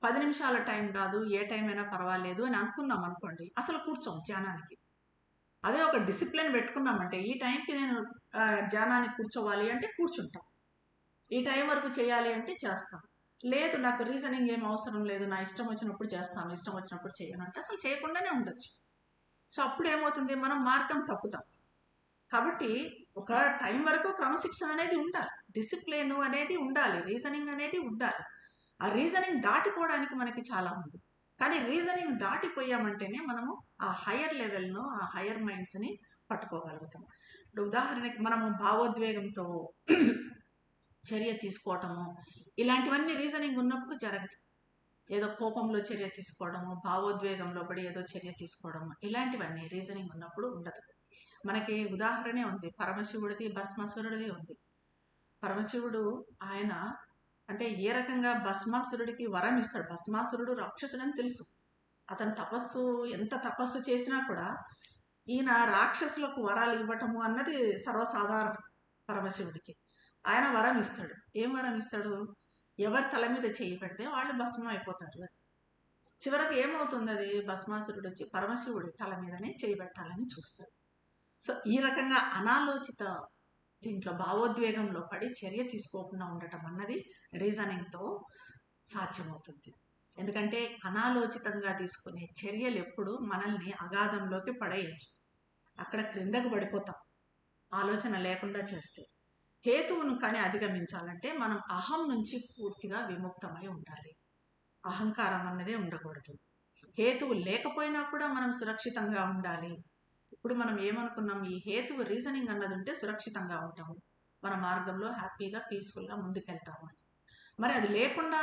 S1: 10 నిమిషాల టైం కాదు, ఏ టైం అయినా పర్వాలేదు అని అనుకుందాం అనుకోండి, అసలు కూర్చోం ధ్యానానికి. అదే ఒక డిసిప్లిన్ పెట్టుకున్నామంటే ఈ టైంకి నేను ధ్యానానికి కూర్చోవాలి అంటే కూర్చుంటాం, ఈ టైం వరకు చేయాలి అంటే చేస్తాం. లేదు నాకు రీజనింగ్ ఏం అవసరం లేదు, నా ఇష్టం వచ్చినప్పుడు చేస్తాను, ఇష్టం వచ్చినప్పుడు చేయను అంటే అసలు చేయకుండానే ఉండొచ్చు. సో అప్పుడు ఏమవుతుంది, మనం మార్గం తప్పుతాం. కాబట్టి ఒక టైం వరకు క్రమశిక్షణ అనేది ఉండాలి, డిసిప్లిన్ అనేది ఉండాలి, రీజనింగ్ అనేది ఉండాలి. ఆ రీజనింగ్ దాటిపోవడానికి మనకి చాలా ఉంది. కానీ రీజనింగ్ దాటిపోయామంటేనే మనము ఆ హయ్యర్ లెవెల్ను, ఆ హయ్యర్ మైండ్స్ని పట్టుకోగలుగుతాం. ఇప్పుడు ఉదాహరణకి మనము భావోద్వేగంతో చర్య తీసుకోవటము, ఇలాంటివన్నీ రీజనింగ్ ఉన్నప్పుడు జరగదు. ఏదో కోపంలో చర్య తీసుకోవడము, భావోద్వేగంలో పడి ఏదో చర్య తీసుకోవడము, ఇలాంటివన్నీ రీజనింగ్ ఉన్నప్పుడు ఉండదు. మనకి ఉదాహరణే ఉంది, పరమశివుడిది భస్మాసురుడిది ఉంది. పరమశివుడు ఆయన అంటే ఏ రకంగా భస్మాసురుడికి వరం ఇస్తాడు. భస్మాసురుడు రాక్షసుడని తెలుసు, అతను తపస్సు ఎంత తపస్సు చేసినా కూడా ఈయన రాక్షసులకు వరాలు ఇవ్వటము అన్నది సర్వసాధారణం. పరమశివుడికి ఆయన వరం ఇస్తాడు. ఏం వరం ఇస్తాడు, ఎవరి తల మీద చేయి పెడితే వాళ్ళు భస్మం అయిపోతారు. చివరికి ఏమవుతుంది, అది భస్మాసురుడు వచ్చి పరమశివుడి తల మీదనే చేయి పెట్టాలని చూస్తాడు. సో ఈ రకంగా అనాలోచిత దీంట్లో భావోద్వేగంలో పడి చర్య తీసుకోకుండా ఉండటం అన్నది రీజనింగ్తో సాధ్యమవుతుంది. ఎందుకంటే అనాలోచితంగా తీసుకునే చర్యలు ఎప్పుడు మనల్ని అగాధంలోకి పడేయచ్చు, అక్కడ క్రిందకు పడిపోతాం ఆలోచన లేకుండా చేస్తే. హేతువును కానీ అధిగమించాలంటే మనం అహం నుంచి పూర్తిగా విముక్తమై ఉండాలి, అహంకారం అన్నదే ఉండకూడదు. హేతువు లేకపోయినా కూడా మనం సురక్షితంగా ఉండాలి. ఇప్పుడు మనం ఏమనుకున్నాం, ఈ హేతువు రీజనింగ్ అన్నది ఉంటే సురక్షితంగా ఉంటాము, మన మార్గంలో హ్యాపీగా పీస్ఫుల్గా ముందుకెళ్తాము అని. మరి అది లేకుండా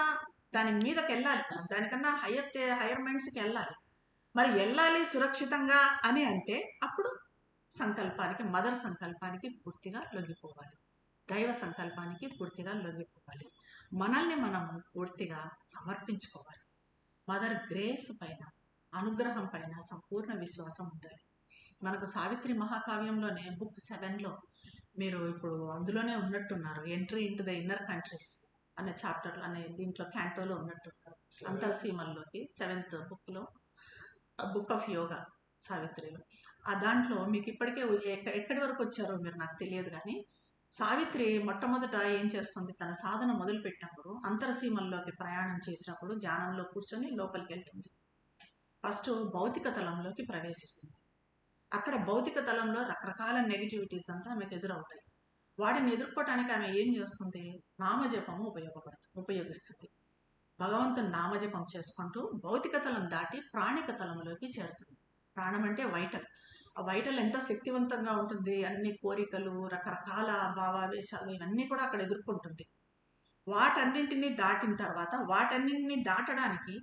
S1: దాని మీదకి వెళ్ళాలి, దానికన్నా హయ్యర్ మైండ్స్కి వెళ్ళాలి. మరి వెళ్ళాలి సురక్షితంగా అని అంటే అప్పుడు సంకల్పానికి, మదర్ సంకల్పానికి పూర్తిగా లొంగిపోవాలి, దైవ సంకల్పానికి పూర్తిగా లొంగిపోవాలి, మనల్ని మనము పూర్తిగా సమర్పించుకోవాలి. మదర్ గ్రేస్ పైన, అనుగ్రహం పైన సంపూర్ణ విశ్వాసం ఉండాలి. మనకు సావిత్రి మహాకావ్యంలోనే బుక్ 7లో మీరు ఇప్పుడు అందులోనే ఉన్నట్టున్నారు, entry into the inner countries అనే చాప్టర్లో, అనే దీంట్లో క్యాంటోలో ఉన్నట్టున్నారు, అంతర్సీమల్లోకి 7th బుక్లో, బుక్ ఆఫ్ యోగా సావిత్రిలో. ఆ దాంట్లో మీకు ఇప్పటికే ఎక్కడి వరకు వచ్చారో మీరు నాకు తెలియదు, కానీ సావిత్రి మొట్టమొదట ఏం చేస్తుంది, తన సాధన మొదలుపెట్టినప్పుడు అంతర్సీమల్లోకి ప్రయాణం చేసినప్పుడు ధ్యానంలో కూర్చొని లోపలికి వెళ్తుంది. ఫస్ట్ భౌతిక తలంలోకి ప్రవేశిస్తుంది. అక్కడ భౌతిక తలంలో రకరకాల నెగిటివిటీస్ అంతా ఆమెకు ఎదురవుతాయి. వాటిని ఎదుర్కోవటానికి ఆమె ఏం చేస్తుంది, నామజపము ఉపయోగిస్తుంది. భగవంతుని నామజపం చేసుకుంటూ భౌతిక తలం దాటి ప్రాణిక తలంలోకి చేరుతుంది. ప్రాణం అంటే వైటల్. ఆ వైటల్ ఎంత శక్తివంతంగా ఉంటుంది, అన్ని కోరికలు, రకరకాల భావావేశాలు ఇవన్నీ కూడా అక్కడ ఎదుర్కొంటుంది. వాటన్నింటినీ దాటిన తర్వాత, వాటన్నింటినీ దాటడానికి,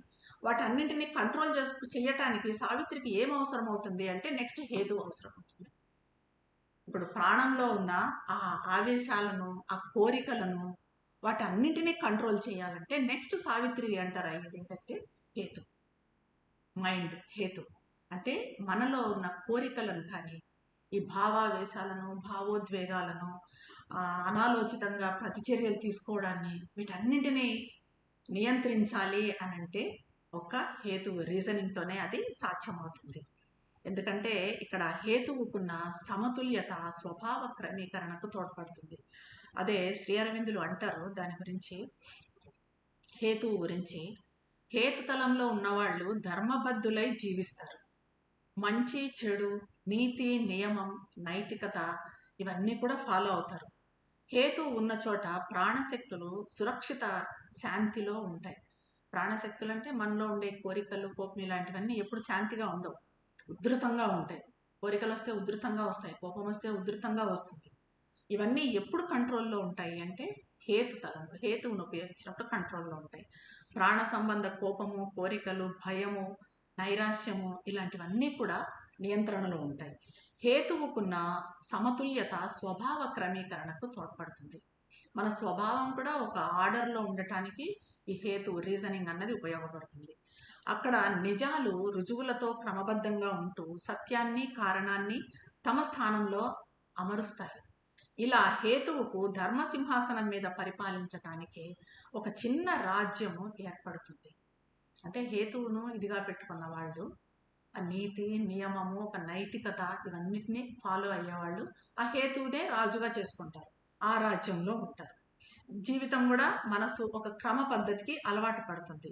S1: వాటన్నింటినీ కంట్రోల్ చేయటానికి సావిత్రికి ఏం అవసరం అవుతుంది అంటే నెక్స్ట్ హేతు అవసరం అవుతుంది. ఇప్పుడు ప్రాణంలో ఉన్న ఆ ఆవేశాలను, ఆ కోరికలను, వాటన్నింటినీ కంట్రోల్ చేయాలంటే నెక్స్ట్ సావిత్రి అంటారు అయ్యేది ఏంటంటే హేతు, మైండ్. హేతు అంటే మనలో ఉన్న కోరికలను కానీ, ఈ భావావేశాలను, భావోద్వేగాలను, అనాలోచితంగా ప్రతిచర్యలు తీసుకోవడాన్ని వీటన్నింటినీ నియంత్రించాలి అని అంటే ఒక హేతువు రీజనింగ్తోనే అది సాధ్యమవుతుంది. ఎందుకంటే ఇక్కడ హేతువుకున్న సమతుల్యత స్వభావ క్రమీకరణకు తోడ్పడుతుంది. అదే శ్రీ అరవిందులు అంటారు దాని గురించి, హేతువు గురించి, హేతుతలంలో ఉన్నవాళ్ళు ధర్మబద్ధులై జీవిస్తారు. మంచి చెడు, నీతి నియమం, నైతికత ఇవన్నీ కూడా ఫాలో అవుతారు. హేతువు ఉన్న చోట ప్రాణశక్తులు సురక్షిత శాంతిలో ఉంటాయి. ప్రాణశక్తులు అంటే మనలో ఉండే కోరికలు, కోపం ఇలాంటివన్నీ ఎప్పుడు శాంతిగా ఉండవు, ఉధృతంగా ఉంటాయి. కోరికలు వస్తే ఉధృతంగా వస్తాయి, కోపం వస్తే ఉధృతంగా వస్తుంది. ఇవన్నీ ఎప్పుడు కంట్రోల్లో ఉంటాయి అంటే హేతుతలంలో, హేతువును ఉపయోగించినప్పుడు కంట్రోల్లో ఉంటాయి. ప్రాణ సంబంధ కోపము, కోరికలు, భయము, నైరాశ్యము ఇలాంటివన్నీ కూడా నియంత్రణలో ఉంటాయి. హేతువుకున్న సమతుల్యత స్వభావ క్రమీకరణకు తోడ్పడుతుంది. మన స్వభావం కూడా ఒక ఆర్డర్లో ఉండటానికి ఈ హేతువు రీజనింగ్ అన్నది ఉపయోగపడుతుంది. అక్కడ నిజాలు రుజువులతో క్రమబద్ధంగా ఉంటూ సత్యాన్ని, కారణాన్ని తమ స్థానంలో అమరుస్తాయి. ఇలా హేతువుకు ధర్మసింహాసనం మీద పరిపాలించటానికి ఒక చిన్న రాజ్యము ఏర్పడుతుంది. అంటే హేతువును ఇదిగా పెట్టుకున్న వాళ్ళు, ఆ నీతి నియమము, ఒక నైతికత ఇవన్నిటినీ ఫాలో అయ్యేవాళ్ళు ఆ హేతువునే రాజుగా చేసుకుంటారు, ఆ రాజ్యంలో ఉంటారు. జీవితం కూడా మనసు ఒక క్రమ పద్ధతికి అలవాటు పడుతుంది.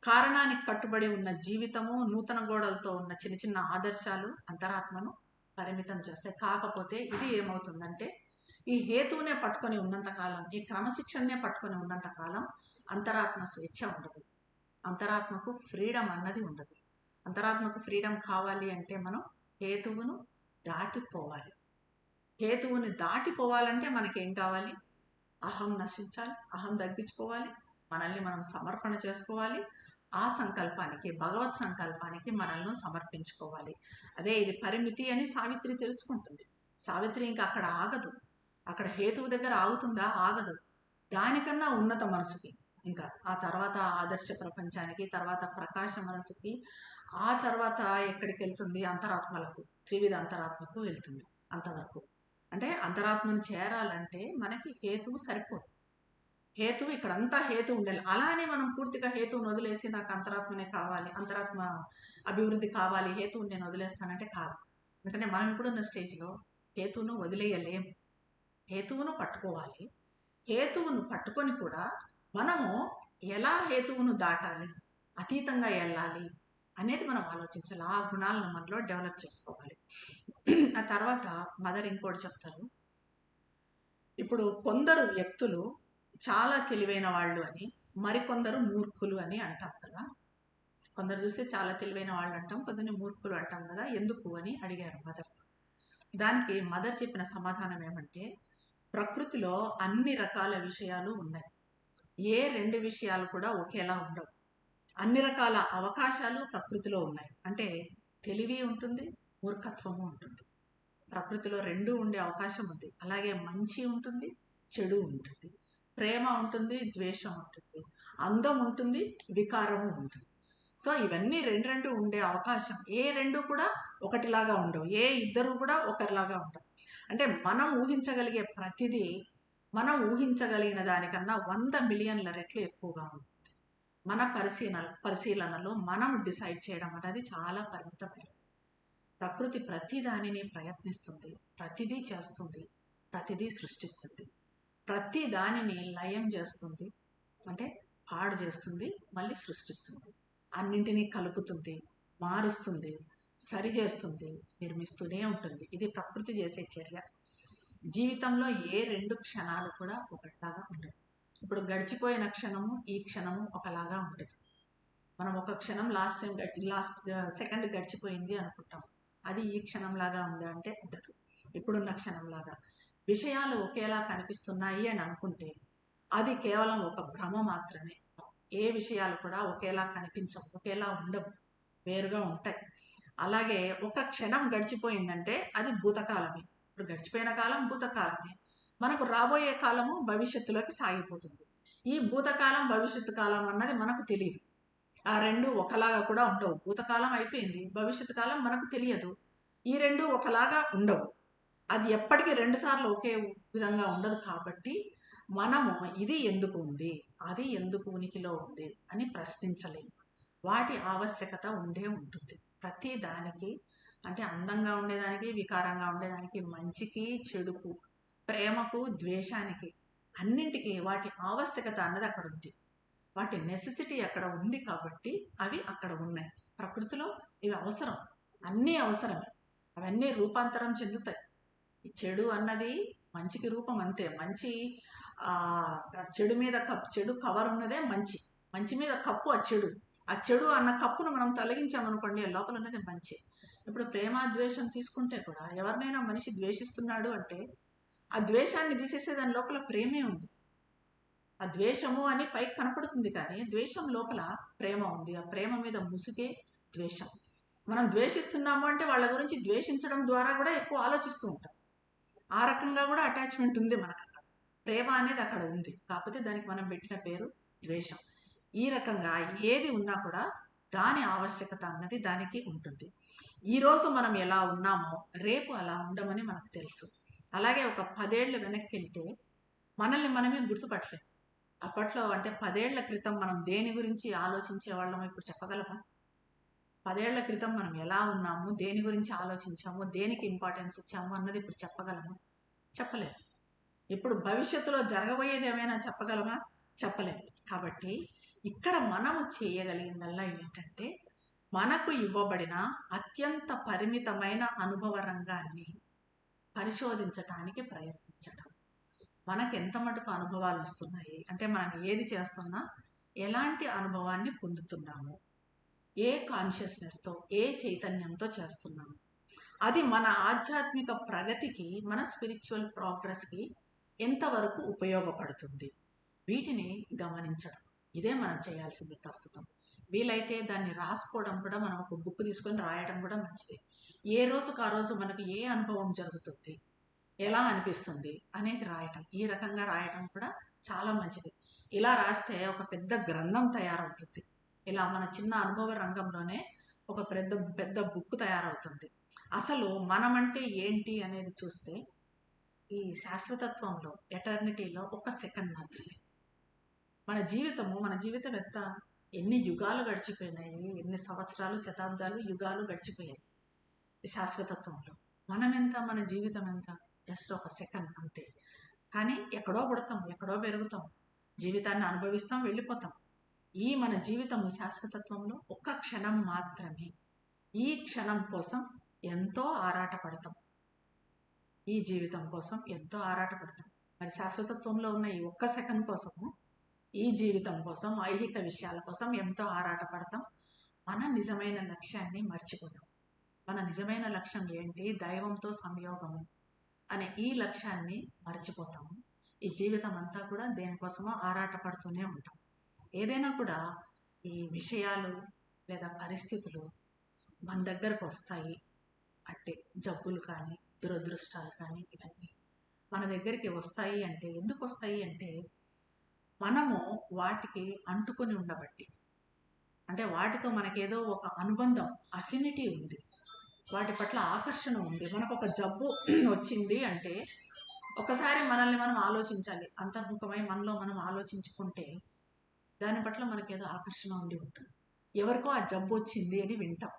S1: కారణానికి కట్టుబడి ఉన్న జీవితము, నూతన గోడలతో ఉన్న చిన్న చిన్న ఆదర్శాలు అంతరాత్మను పరిమితం చేస్తాయి. కాకపోతే ఇది ఏమవుతుందంటే ఈ హేతువునే పట్టుకొని ఉన్నంతకాలం, ఈ క్రమశిక్షణనే పట్టుకొని ఉన్నంతకాలం అంతరాత్మ స్వేచ్ఛ ఉండదు, అంతరాత్మకు ఫ్రీడమ్ అన్నది ఉండదు. అంతరాత్మకు ఫ్రీడమ్ కావాలి అంటే మనం హేతువును దాటిపోవాలి. హేతువుని దాటిపోవాలంటే మనకేం కావాలి? అహం నశించాలి, అహం తగ్గించుకోవాలి, మనల్ని మనం సమర్పణ చేసుకోవాలి, ఆ సంకల్పానికి, భగవత్ సంకల్పానికి మనల్ని సమర్పించుకోవాలి. అదే ఇది పరిమితి అని సావిత్రి తెలుసుకుంటుంది. సావిత్రి ఇంకా అక్కడ ఆగదు, అక్కడ హేతువు దగ్గర ఆగుతుందా? ఆగదు. దానికన్నా ఉన్నత మనసుకి, ఇంకా ఆ తర్వాత ఆదర్శ ప్రపంచానికి, తర్వాత ప్రకాశ మనసుకి, ఆ తర్వాత ఎక్కడికి వెళ్తుంది? అంతరాత్మలకు, త్రివిధ అంతరాత్మకు వెళ్తుంది. అంతవరకు అంటే అంతరాత్మను చేరాలంటే మనకి హేతువు సరిపోదు. హేతువు ఇక్కడంతా హేతువు ఉండాలి. అలానే మనం పూర్తిగా హేతువును వదిలేసి నాకు అంతరాత్మనే కావాలి, అంతరాత్మ అభివృద్ధి కావాలి, హేతువుని నేను వదిలేస్తానంటే కాదు. ఎందుకంటే మనం ఇప్పుడున్న స్టేజ్లో హేతువును వదిలేయలేము, హేతువును పట్టుకోవాలి. హేతువును పట్టుకొని కూడా మనము ఎలా హేతువును దాటాలి, అతీతంగా వెళ్ళాలి అనేది మనం ఆలోచించాలి. ఆ గుణాలను మనలో డెవలప్ చేసుకోవాలి. ఆ తర్వాత మదర్ ఇంకోటి చెప్తారు. ఇప్పుడు కొందరు వ్యక్తులు చాలా తెలివైన వాళ్ళు అని, మరికొందరు మూర్ఖులు అని అంటాం కదా. కొందరు చూస్తే చాలా తెలివైన వాళ్ళు అంటాం, కొందరిని మూర్ఖులు అంటాం కదా, ఎందుకు అని అడిగారు మదర్. దానికి మదర్ చెప్పిన సమాధానం ఏమంటే, ప్రకృతిలో అన్ని రకాల విషయాలు ఉన్నాయి, ఏ రెండు విషయాలు కూడా ఒకేలా ఉండవు. అన్ని రకాల అవకాశాలు ప్రకృతిలో ఉన్నాయి. అంటే తెలివి ఉంటుంది, మూర్ఖత్వము ఉంటుంది. ప్రకృతిలో రెండు ఉండే అవకాశం ఉంది. అలాగే మంచి ఉంటుంది, చెడు ఉంటుంది, ప్రేమ ఉంటుంది, ద్వేషం ఉంటుంది, అందం ఉంటుంది, వికారము ఉంటుంది. సో ఇవన్నీ రెండు రెండు ఉండే అవకాశం. ఏ రెండు కూడా ఒకటిలాగా ఉండవు, ఏ ఇద్దరు కూడా ఒకరిలాగా ఉండవు. అంటే మనం ఊహించగలిగే ప్రతిదీ మనం ఊహించగలిగిన దానికన్నా 100 మిలియన్ల రెట్లు ఎక్కువగా ఉంటుంది. మన పరిశీలనలో మనం డిసైడ్ చేయడం అనేది చాలా పరిమితమైనది. ప్రకృతి ప్రతి దానిని ప్రయత్నిస్తుంది, ప్రతిదీ చేస్తుంది, ప్రతిదీ సృష్టిస్తుంది, ప్రతి దానిని లయం చేస్తుంది, అంటే పాడు చేస్తుంది, మళ్ళీ సృష్టిస్తుంది, అన్నింటినీ కలుపుతుంది, మారుస్తుంది, సరి చేస్తుంది, నిర్మిస్తూనే ఉంటుంది. ఇది ప్రకృతి చేసే చర్య. జీవితంలో ఏ రెండు క్షణాలు కూడా ఒకటిలాగా ఉండవు. ఇప్పుడు గడిచిపోయిన క్షణము ఈ క్షణము ఒకలాగా ఉంటుంది. మనం ఒక క్షణం లాస్ట్ సెకండ్ గడిచిపోయింది అనుకుంటాం, అది ఈ క్షణంలాగా ఉందా అంటే ఉండదు. ఇప్పుడున్న క్షణంలాగా విషయాలు ఒకేలా కనిపిస్తున్నాయి అని అనుకుంటే అది కేవలం ఒక భ్రమ మాత్రమే. ఏ విషయాలు కూడా ఒకేలా కనిపించవు, ఒకేలా ఉండవు, వేరుగా ఉంటాయి. అలాగే ఒక క్షణం గడిచిపోయిందంటే అది భూతకాలమే. ఇప్పుడు గడిచిపోయిన కాలం భూతకాలమే, మనకు రాబోయే కాలము భవిష్యత్తులోకి సాగిపోతుంది. ఈ భూతకాలం భవిష్యత్తు కాలం అన్నది మనకు తెలియదు, ఆ రెండు ఒకలాగా కూడా ఉండవు. భూతకాలం అయిపోయింది, భవిష్యత్తు కాలం మనకు తెలియదు, ఈ రెండు ఒకలాగా ఉండవు. అది ఎప్పటికీ 2 సార్లు ఒకే విధంగా ఉండదు కాబట్టి మనము ఇది ఎందుకు ఉంది, అది ఎందుకు ఉనికిలో ఉంది అని ప్రశ్నించలేము. వాటి ఆవశ్యకత ఉండే ఉంటుంది ప్రతి దానికి. అంటే అందంగా ఉండేదానికి, వికారంగా ఉండేదానికి, మంచికి చెడుకు, ప్రేమకు ద్వేషానికి, అన్నింటికి వాటి ఆవశ్యకత అన్నది అక్కడ ఉంది. వాటి నెసెసిటీ అక్కడ ఉంది కాబట్టి అవి అక్కడ ఉన్నాయి. ప్రకృతిలో ఇవి అవసరం, అన్నీ అవసరమే. అవన్నీ రూపాంతరం చెందుతాయి. ఈ చెడు అన్నది మంచికి రూపం అంతే. మంచి చెడు మీద చెడు కవర్ ఉన్నదే మంచి, మంచి మీద కప్పు ఆ చెడు. ఆ చెడు అన్న కప్పును మనం తొలగించామనుకోండి, లోపల ఉన్నది మంచి. ఇప్పుడు ప్రేమ ద్వేషం తీసుకుంటే కూడా ఎవరినైనా మనిషి ద్వేషిస్తున్నాడు అంటే ఆ ద్వేషాన్ని తీసేసే దాని లోపల ప్రేమే ఉంది. ఆ ద్వేషము అని పైకి కనపడుతుంది కానీ ద్వేషం లోపల ప్రేమ ఉంది. ఆ ప్రేమ మీద ముసుగే ద్వేషం. మనం ద్వేషిస్తున్నాము అంటే వాళ్ళ గురించి ద్వేషించడం ద్వారా కూడా ఎక్కువ ఆలోచిస్తూ ఉంటాం. ఆ రకంగా కూడా అటాచ్మెంట్ ఉంది మనకు. అక్కడ ప్రేమ అనేది అక్కడ ఉంది, కాకపోతే దానికి మనం పెట్టిన పేరు ద్వేషం. ఈ రకంగా ఏది ఉన్నా కూడా దాని ఆవశ్యకత అన్నది దానికి ఉంటుంది. ఈరోజు మనం ఎలా ఉన్నామో రేపు అలా ఉండమని మనకు తెలుసు. అలాగే ఒక 10 ఏళ్ళు వెనక్కి వెళ్తే మనల్ని మనమే గుర్తుపట్టలేము. అప్పట్లో అంటే 10 ఏళ్ల క్రితం మనం దేని గురించి ఆలోచించే వాళ్ళమో ఇప్పుడు చెప్పగలమా? 10 ఏళ్ల క్రితం మనం ఎలా ఉన్నాము, దేని గురించి ఆలోచించాము, దేనికి ఇంపార్టెన్స్ ఇచ్చాము అన్నది ఇప్పుడు చెప్పగలమా? చెప్పలేము. ఇప్పుడు భవిష్యత్తులో జరగబోయేది ఏమైనా చెప్పగలమా? చెప్పలేము. కాబట్టి ఇక్కడ మనము చేయగలిగిందల్లా ఏంటంటే మనకు ఇవ్వబడిన అత్యంత పరిమితమైన అనుభవ రంగాన్ని పరిశోధించటానికి ప్రయత్నించడం. మనకు ఎంత మటుకు అనుభవాలు వస్తున్నాయి, అంటే మనం ఏది చేస్తున్నా ఎలాంటి అనుభవాన్ని పొందుతున్నాము, ఏ కాన్షియస్నెస్తో, ఏ చైతన్యంతో చేస్తున్నాము, అది మన ఆధ్యాత్మిక ప్రగతికి, మన స్పిరిచువల్ ప్రోగ్రెస్కి ఎంతవరకు ఉపయోగపడుతుంది, వీటిని గమనించడం. ఇదే మనం చేయాల్సింది ప్రస్తుతం. వీలైతే దాన్ని రాసుకోవడం కూడా, మనం ఒక బుక్ తీసుకొని రాయడం కూడా మంచిది. ఏ రోజుకు ఆ రోజు మనకు ఏ అనుభవం జరుగుతుంది, ఎలా అనిపిస్తుంది అనేది రాయటం. ఈ రకంగా రాయటం కూడా చాలా మంచిది. ఇలా రాస్తే ఒక పెద్ద గ్రంథం తయారవుతుంది. ఇలా మన చిన్న అనుభవ రంగంలోనే ఒక పెద్ద పెద్ద బుక్ తయారవుతుంది. అసలు మనమంటే ఏంటి అనేది చూస్తే ఈ శాశ్వతత్వంలో, ఎటర్నిటీలో ఒక సెకండ్ మాత్రమే. మన జీవితం ఎంత, ఎన్ని యుగాలు గడిచిపోయినాయి, ఎన్ని సంవత్సరాలు, శతాబ్దాలు, యుగాలు గడిచిపోయాయి ఈ శాశ్వతత్వంలో. మనమెంత, మన జీవితం ఎంత, జస్ట్ ఒక సెకండ్ అంతే. కానీ ఎక్కడో పుడతాం, ఎక్కడో పెరుగుతాం, జీవితాన్ని అనుభవిస్తాం, వెళ్ళిపోతాం. ఈ మన జీవితము శాశ్వతత్వంలో ఒక్క క్షణం మాత్రమే. ఈ క్షణం కోసం ఎంతో ఆరాటపడతాం, ఈ జీవితం కోసం ఎంతో ఆరాటపడతాం. మరి శాశ్వతత్వంలో ఉన్న ఈ ఒక్క సెకండ్ కోసము, ఈ జీవితం కోసం, ఐహిక విషయాల కోసం ఎంతో ఆరాటపడతాం. మన నిజమైన లక్ష్యాన్ని మర్చిపోతాం. మన నిజమైన లక్ష్యం ఏంటి? దైవంతో సంయోగము అనే ఈ లక్ష్యాన్ని మర్చిపోతాము. ఈ జీవితం అంతా కూడా దేనికోసమో ఆరాటపడుతూనే ఉంటాం. ఏదైనా కూడా ఈ విషయాలు లేదా పరిస్థితులు మన దగ్గరకు వస్తాయి అంటే, జబ్బులు కానీ, దురదృష్టాలు కానీ, ఇవన్నీ మన దగ్గరికి వస్తాయి అంటే, ఎందుకు వస్తాయి అంటే మనము వాటికి అంటుకొని ఉండబట్టి. అంటే వాటితో మనకేదో ఒక అనుబంధం, అఫినిటీ ఉంది, వాటి పట్ల ఆకర్షణ ఉంది. మనకు ఒక జబ్బు వచ్చింది అంటే ఒకసారి మనల్ని మనం ఆలోచించాలి. అంతర్ముఖమై మనలో మనం ఆలోచించుకుంటే దాని పట్ల మనకేదో ఆకర్షణ ఉండి ఉంటుంది. ఎవరికో ఆ జబ్బు వచ్చింది అని వింటాం,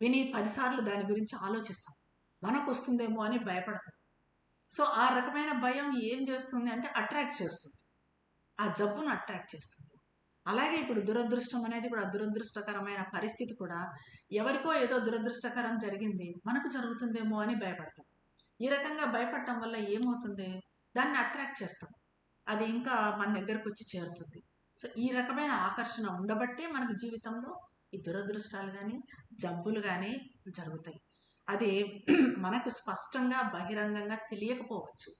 S1: విని 10 సార్లు దాని గురించి ఆలోచిస్తాం, మనకు వస్తుందేమో అని భయపడతాం. సో ఆ రకమైన భయం ఏం చేస్తుంది అంటే అట్రాక్ట్ చేస్తుంది, ఆ జబ్బును అట్రాక్ట్ చేస్తుంది. అలాగే ఇప్పుడు దురదృష్టం అనేది కూడా, దురదృష్టకరమైన పరిస్థితి కూడా, ఎవరికో ఏదో దురదృష్టకరం జరిగింది, మనకు జరుగుతుందేమో అని భయపడతాం. ఈ రకంగా భయపడటం వల్ల ఏమవుతుంది, దాన్ని అట్రాక్ట్ చేస్తాం, అది ఇంకా మన దగ్గరకు వచ్చి చేరుతుంది. సో ఈ రకమైన ఆకర్షణ ఉండబట్టే మనకు జీవితంలో ఈ దురదృష్టాలు కానీ, జబ్బులు కానీ జరుగుతాయి. అది మనకు స్పష్టంగా బహిరంగంగా తెలియకపోవచ్చు,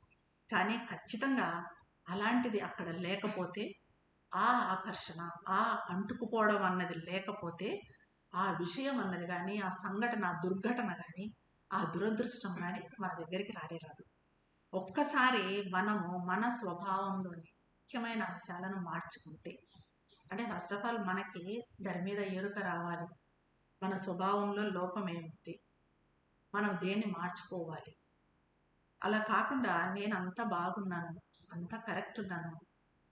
S1: కానీ ఖచ్చితంగా అలాంటిది అక్కడ లేకపోతే, ఆ ఆకర్షణ, ఆ అంటుకుపోవడం అన్నది లేకపోతే, ఆ విషయం అన్నది కానీ, ఆ సంఘటన, ఆ దుర్ఘటన కానీ, ఆ దురదృష్టం కానీ మన దగ్గరికి రాదు. ఒక్కసారి మనము మన స్వభావంలోని ముఖ్యమైన అంశాలను మార్చుకుంటే, అంటే ఫస్ట్ ఆఫ్ ఆల్ మనకి దాని మీద ఎరుక రావాలి. మన స్వభావంలో లోపం ఏముంది, మనం దేన్ని మార్చుకోవాలి, అలా కాకుండా నేను అంతా బాగున్నాను, అంతా కరెక్ట్ ఉన్నాను,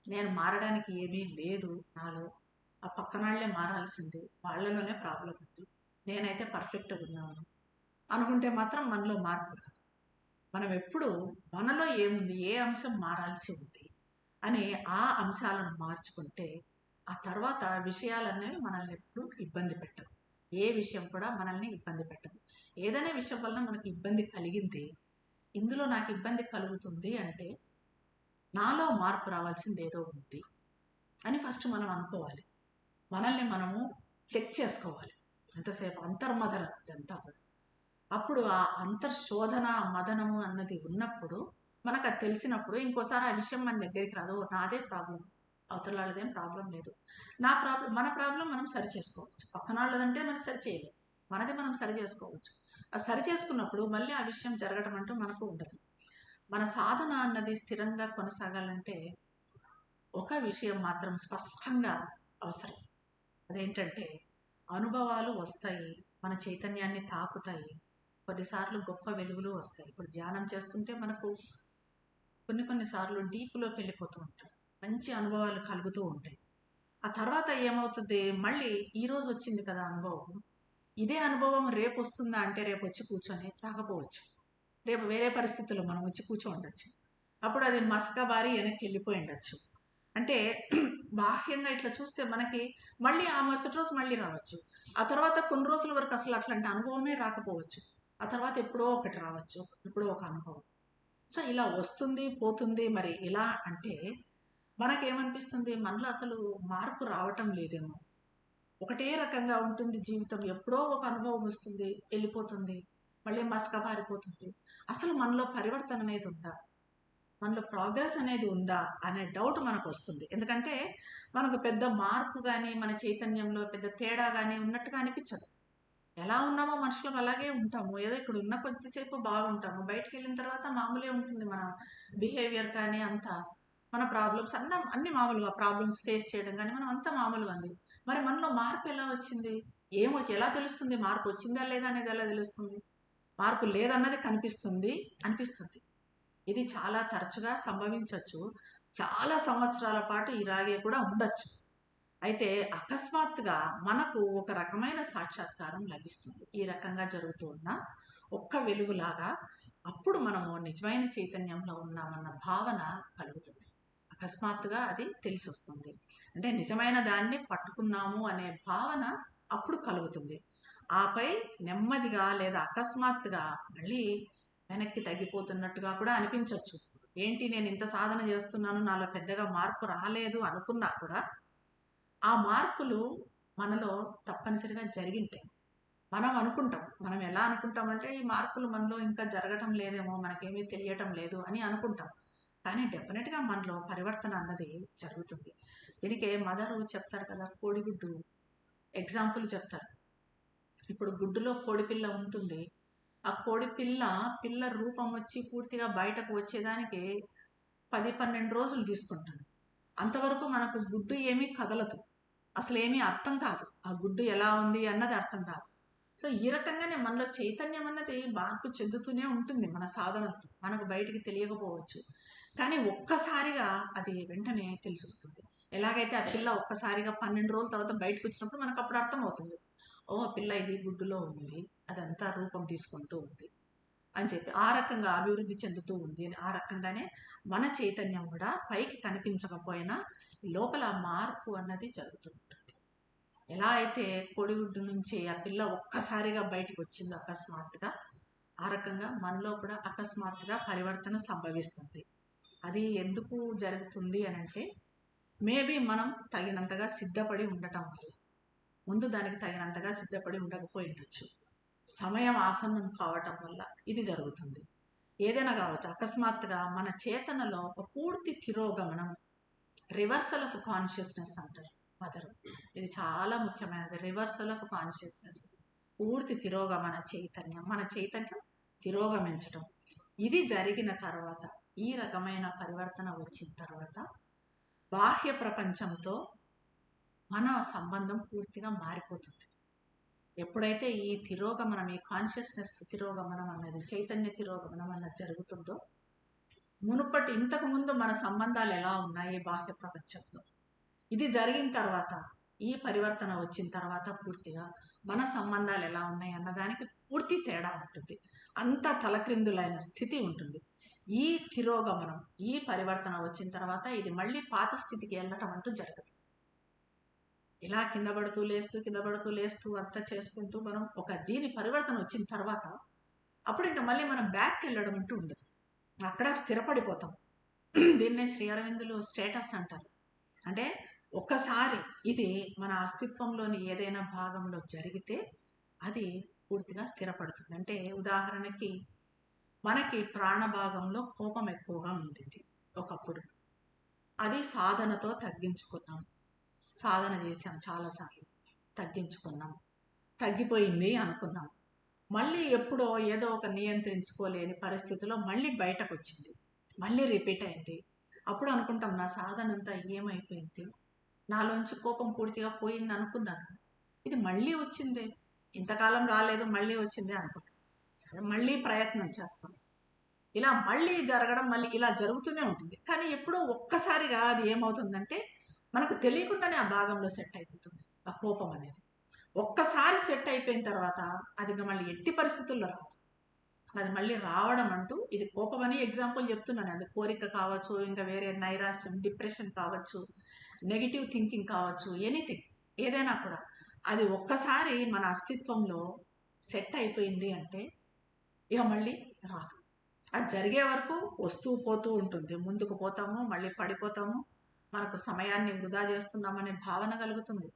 S1: నేను మారడానికి ఏమీ లేదు నాలో, ఆ పక్కనాళ్లే మారాల్సింది, వాళ్ళలోనే ప్రాబ్లం ఉంది, నేనైతే పర్ఫెక్ట్గా ఉన్నాను అనుకుంటే మాత్రం మనలో మార్పు రాదు. మనం ఎప్పుడు మనలో ఏముంది, ఏ అంశం మారాల్సి ఉంది అని ఆ అంశాలను మార్చుకుంటే ఆ తర్వాత విషయాలనేవి మనల్ని ఎప్పుడు ఇబ్బంది పెట్టవు. ఏ విషయం కూడా మనల్ని ఇబ్బంది పెట్టదు. ఏదైనా విషయం వలన మనకి ఇబ్బంది కలిగింది, ఇందులో నాకు ఇబ్బంది కలుగుతుంది అంటే నాలో మార్పు రావాల్సింది ఏదో ఉంది అని ఫస్ట్ మనం అనుకోవాలి. మనల్ని మనము చెక్ చేసుకోవాలి. ఎంతసేపు అంతర్మథనం ఇదంతా కూడా. అప్పుడు ఆ అంతర్శోధన మదనము అన్నది ఉన్నప్పుడు, మనకు అది తెలిసినప్పుడు ఇంకోసారి ఆ విషయం మన దగ్గరికి రాదు. నాదే ప్రాబ్లం, అవతల వాళ్ళదేం ప్రాబ్లం లేదు, నా ప్రాబ్లం, మన ప్రాబ్లం మనం సరి చేసుకోవచ్చు. పక్కన వాళ్ళదంటే మనం సరి చేయలేం, మనది మనం సరి చేసుకోవచ్చు. ఆ సరి చేసుకున్నప్పుడు మళ్ళీ ఆ విషయం జరగడం అంటూ మనకు ఉండదు. మన సాధన అన్నది స్థిరంగా కొనసాగాలంటే ఒక విషయం మాత్రం స్పష్టంగా అవసరం. అదేంటంటే అనుభవాలు వస్తాయి, మన చైతన్యాన్ని తాకుతాయి, కొన్నిసార్లు గొప్ప వెలుగులు వస్తాయి. ఇప్పుడు ధ్యానం చేస్తుంటే మనకు కొన్నిసార్లు డీప్లోకి వెళ్ళిపోతూ ఉంటాం, మంచి అనుభవాలు కలుగుతూ ఉంటాయి. ఆ తర్వాత ఏమవుతుంది, మళ్ళీ ఈరోజు వచ్చింది కదా అనుభవం, ఇదే అనుభవం రేపు వస్తుందా అంటే రేపు వచ్చి కూర్చొని రాకపోవచ్చు. రేపు వేరే పరిస్థితుల్లో మనం వచ్చి కూర్చోండొచ్చు. అప్పుడు అది మసకబారి వెనక్కి వెళ్ళిపోయి ఉండొచ్చు. అంటే బాహ్యంగా ఇట్లా చూస్తే మనకి మళ్ళీ ఆ మరుసటి రోజు మళ్ళీ రావచ్చు. ఆ తర్వాత కొన్ని రోజుల వరకు అసలు అట్లాంటి అనుభవమే రాకపోవచ్చు. ఆ తర్వాత ఎప్పుడో ఒకటి రావచ్చు, ఎప్పుడో ఒక అనుభవం. సో ఇలా వస్తుంది పోతుంది. మరి ఇలా అంటే మనకేమనిపిస్తుంది, మనలో అసలు మార్పు రావటం లేదేమో, ఒకటే రకంగా ఉంటుంది జీవితం, ఎప్పుడో ఒక అనుభవం వస్తుంది వెళ్ళిపోతుంది, మళ్ళీ మసక పారిపోతుంది. అసలు మనలో పరివర్తన అనేది ఉందా, మనలో ప్రోగ్రెస్ అనేది ఉందా అనే డౌట్ మనకు వస్తుంది. ఎందుకంటే మనకు పెద్ద మార్పు కానీ మన చైతన్యంలో పెద్ద తేడా కానీ ఉన్నట్టుగా అనిపించదు. ఎలా ఉన్నామో మనుషులం అలాగే ఉంటాము. ఏదో ఇక్కడ ఉన్న కొద్దిసేపు బాగుంటాము, బయటికి వెళ్ళిన తర్వాత మామూలే ఉంటుంది మన బిహేవియర్ కానీ అంతా. మన ప్రాబ్లమ్స్ అన్ని మామూలుగా ప్రాబ్లమ్స్ ఫేస్ చేయడం కానీ మనం అంతా మామూలుగా ఉంది. మరి మనలో మార్పు ఎలా వచ్చింది, ఏమొచ్చి ఎలా తెలుస్తుంది, మార్పు వచ్చిందా లేదా అనేది ఎలా తెలుస్తుంది? మార్పు లేదన్నది కనిపిస్తుంది అనిపిస్తుంది. ఇది చాలా తరచుగా సంభవించవచ్చు, చాలా సంవత్సరాల పాటు ఇలాగే కూడా ఉండొచ్చు. అయితే అకస్మాత్తుగా మనకు ఒక రకమైన సాక్షాత్కారం లభిస్తుంది, ఈ రకంగా జరుగుతూ ఉన్న ఒక్క వెలుగులాగా. అప్పుడు మనము నిజమైన చైతన్యంలో ఉన్నామన్న భావన కలుగుతుంది. అకస్మాత్తుగా అది తెలిసి వస్తుంది. అంటే నిజమైన దాన్ని పట్టుకున్నాము అనే భావన అప్పుడు కలుగుతుంది. ఆపై నెమ్మదిగా లేదా అకస్మాత్తుగా మళ్ళీ వెనక్కి తగ్గిపోతున్నట్టుగా కూడా అనిపించవచ్చు. ఏంటి నేను ఇంత సాధన చేస్తున్నాను, నాలో పెద్దగా మార్పు రాలేదు అనుకున్నా కూడా ఆ మార్పులు మనలో తప్పనిసరిగా జరిగింటాయి. మనం అనుకుంటాం, మనం ఎలా అనుకుంటామంటే ఈ మార్పులు మనలో ఇంకా జరగటం లేదేమో, మనకేమీ తెలియటం లేదు అని అనుకుంటాం. కానీ డెఫినెట్గా మనలో పరివర్తన అన్నది జరుగుతుంది. దీనికే మదరు చెప్తారు కదా, కోడిగుడ్డు ఎగ్జాంపుల్ చెప్తారు. ఇప్పుడు గుడ్డులో కోడిపిల్ల ఉంటుంది, ఆ కోడిపిల్ల పిల్ల రూపం వచ్చి పూర్తిగా బయటకు వచ్చేదానికి 10-12 రోజులు తీసుకుంటుంది. అంతవరకు మనకు గుడ్డు ఏమీ కదలదు, అసలు ఏమీ అర్థం కాదు, ఆ గుడ్డు ఎలా ఉంది అన్నది అర్థం కాదు. సో ఈ రకంగానే మనలో చైతన్యం అన్నది మార్పు చెందుతూనే ఉంటుంది మన సాధనలతో, మనకు బయటికి తెలియకపోవచ్చు, కానీ ఒక్కసారిగా అది వెంటనే తెలిసి వస్తుంది. ఎలాగైతే ఆ పిల్ల ఒక్కసారిగా 12 రోజుల తర్వాత బయటకు వచ్చినప్పుడు మనకు అప్పుడు అర్థమవుతుంది, ఓ పిల్ల ఇది గుడ్డులో ఉంది, అదంతా రూపం తీసుకుంటూ ఉంది అని చెప్పి ఆ రకంగా అభివృద్ధి చెందుతూ ఉంది అని. ఆ రకంగానే మన చైతన్యం కూడా పైకి కనిపించకపోయినా లోపల మార్పు అన్నది జరుగుతూ ఉంటుంది. ఎలా అయితే కోడిగుడ్డు నుంచి ఆ పిల్ల ఒక్కసారిగా బయటకు వచ్చిందో అకస్మాత్తుగా, ఆ రకంగా మనలో కూడా అకస్మాత్తుగా పరివర్తన సంభవిస్తుంది. అది ఎందుకు జరుగుతుంది అని అంటే మేబీ మనం తగినంతగా సిద్ధపడి ఉండటం వల్ల, ముందు దానికి తగినంతగా సిద్ధపడి ఉండకపోయి ఉండొచ్చు, సమయం ఆసన్నం కావటం వల్ల ఇది జరుగుతుంది. ఏదైనా కావచ్చు, అకస్మాత్తుగా మన చేతనలో ఒక పూర్తి తిరోగమనం, రివర్సల్ ఆఫ్ కాన్షియస్నెస్ అంటారు మదరు. ఇది చాలా ముఖ్యమైనది, రివర్సల్ ఆఫ్ కాన్షియస్నెస్. పూర్తి తిరోగమన చైతన్యం, మన చైతన్యం తిరోగమించటం, ఇది జరిగిన తర్వాత, ఈ రకమైన పరివర్తన వచ్చిన తర్వాత బాహ్య ప్రపంచంతో మన సంబంధం పూర్తిగా మారిపోతుంది. ఎప్పుడైతే ఈ తిరోగమనం, ఈ కాన్షియస్నెస్ తిరోగమనం అన్నది, చైతన్య తిరోగమనం అన్నది జరుగుతుందో, మునుపటి ఇంతకు ముందు మన సంబంధాలు ఎలా ఉన్నాయి బాహ్య ప్రపంచంతో, ఇది జరిగిన తర్వాత, ఈ పరివర్తన వచ్చిన తర్వాత పూర్తిగా మన సంబంధాలు ఎలా ఉన్నాయి అన్నదానికి పూర్తి తేడా ఉంటుంది. అంత తలక్రిందులైన స్థితి ఉంటుంది. ఈ తిరోగమనం, ఈ పరివర్తన వచ్చిన తర్వాత ఇది మళ్ళీ పాత స్థితికి వెళ్ళటం అంటూ జరగదు. ఇలా కింద పడుతూ లేస్తూ అంతా చేసుకుంటూ మనం ఒక దీని పరివర్తన వచ్చిన తర్వాత అప్పుడు ఇంకా మళ్ళీ మనం బ్యాక్కి వెళ్ళడం అంటూ ఉండదు. అక్కడ స్థిరపడిపోతాం. దీన్నే శ్రీ అరవిందులు స్టేటస్ అంటారు. అంటే ఒక్కసారి ఇది మన అస్తిత్వంలోని ఏదైనా భాగంలో జరిగితే అది పూర్తిగా స్థిరపడుతుంది. అంటే ఉదాహరణకి మనకి ప్రాణభాగంలో కోపం ఎక్కువగా ఉండింది ఒకప్పుడు. అది సాధనతో తగ్గించుకున్నాం. సాధన చేసాం, చాలాసార్లు తగ్గించుకున్నాం, తగ్గిపోయింది అనుకున్నాం. మళ్ళీ ఎప్పుడో ఏదో ఒక నియంత్రించుకోలేని పరిస్థితిలో మళ్ళీ బయటకు వచ్చింది, మళ్ళీ రిపీట్ అయింది. అప్పుడు అనుకుంటాం నా సాధన అంతా ఏమైపోయింది, నాలోంచి కోపం పూర్తిగా పోయింది అనుకున్నాను, ఇది మళ్ళీ వచ్చింది, ఇంతకాలం రాలేదు మళ్ళీ వచ్చింది అనుకుంటాం. సరే మళ్ళీ ప్రయత్నం చేస్తాం. ఇలా మళ్ళీ జరగడం, మళ్ళీ ఇలా జరుగుతూనే ఉంటుంది. కానీ ఎప్పుడో ఒక్కసారిగా అది ఏమవుతుందంటే మనకు తెలియకుండానే ఆ భాగంలో సెట్ అయిపోతుంది ఆ కోపం అనేది. ఒక్కసారి సెట్ అయిపోయిన తర్వాత అది మళ్ళీ ఎట్టి పరిస్థితుల్లో రాదు. అది మళ్ళీ రావడం అంటూ, ఇది కోపం అని ఎగ్జాంపుల్ చెప్తున్నాను, అది కోరిక కావచ్చు, ఇంకా వేరే నైరాశ్యం, డిప్రెషన్ కావచ్చు, నెగిటివ్ థింకింగ్ కావచ్చు, ఎనీథింగ్ ఏదైనా కూడా అది ఒక్కసారి మన అస్తిత్వంలో సెట్ అయిపోయింది అంటే ఇక మళ్ళీ రాదు. అది జరిగే వరకు వస్తూ పోతూ ఉంటుంది. ముందుకు పోతాము, మళ్ళీ పడిపోతాము, మనకు సమయాన్ని వృధా చేస్తున్నామనే భావన కలుగుతుంది.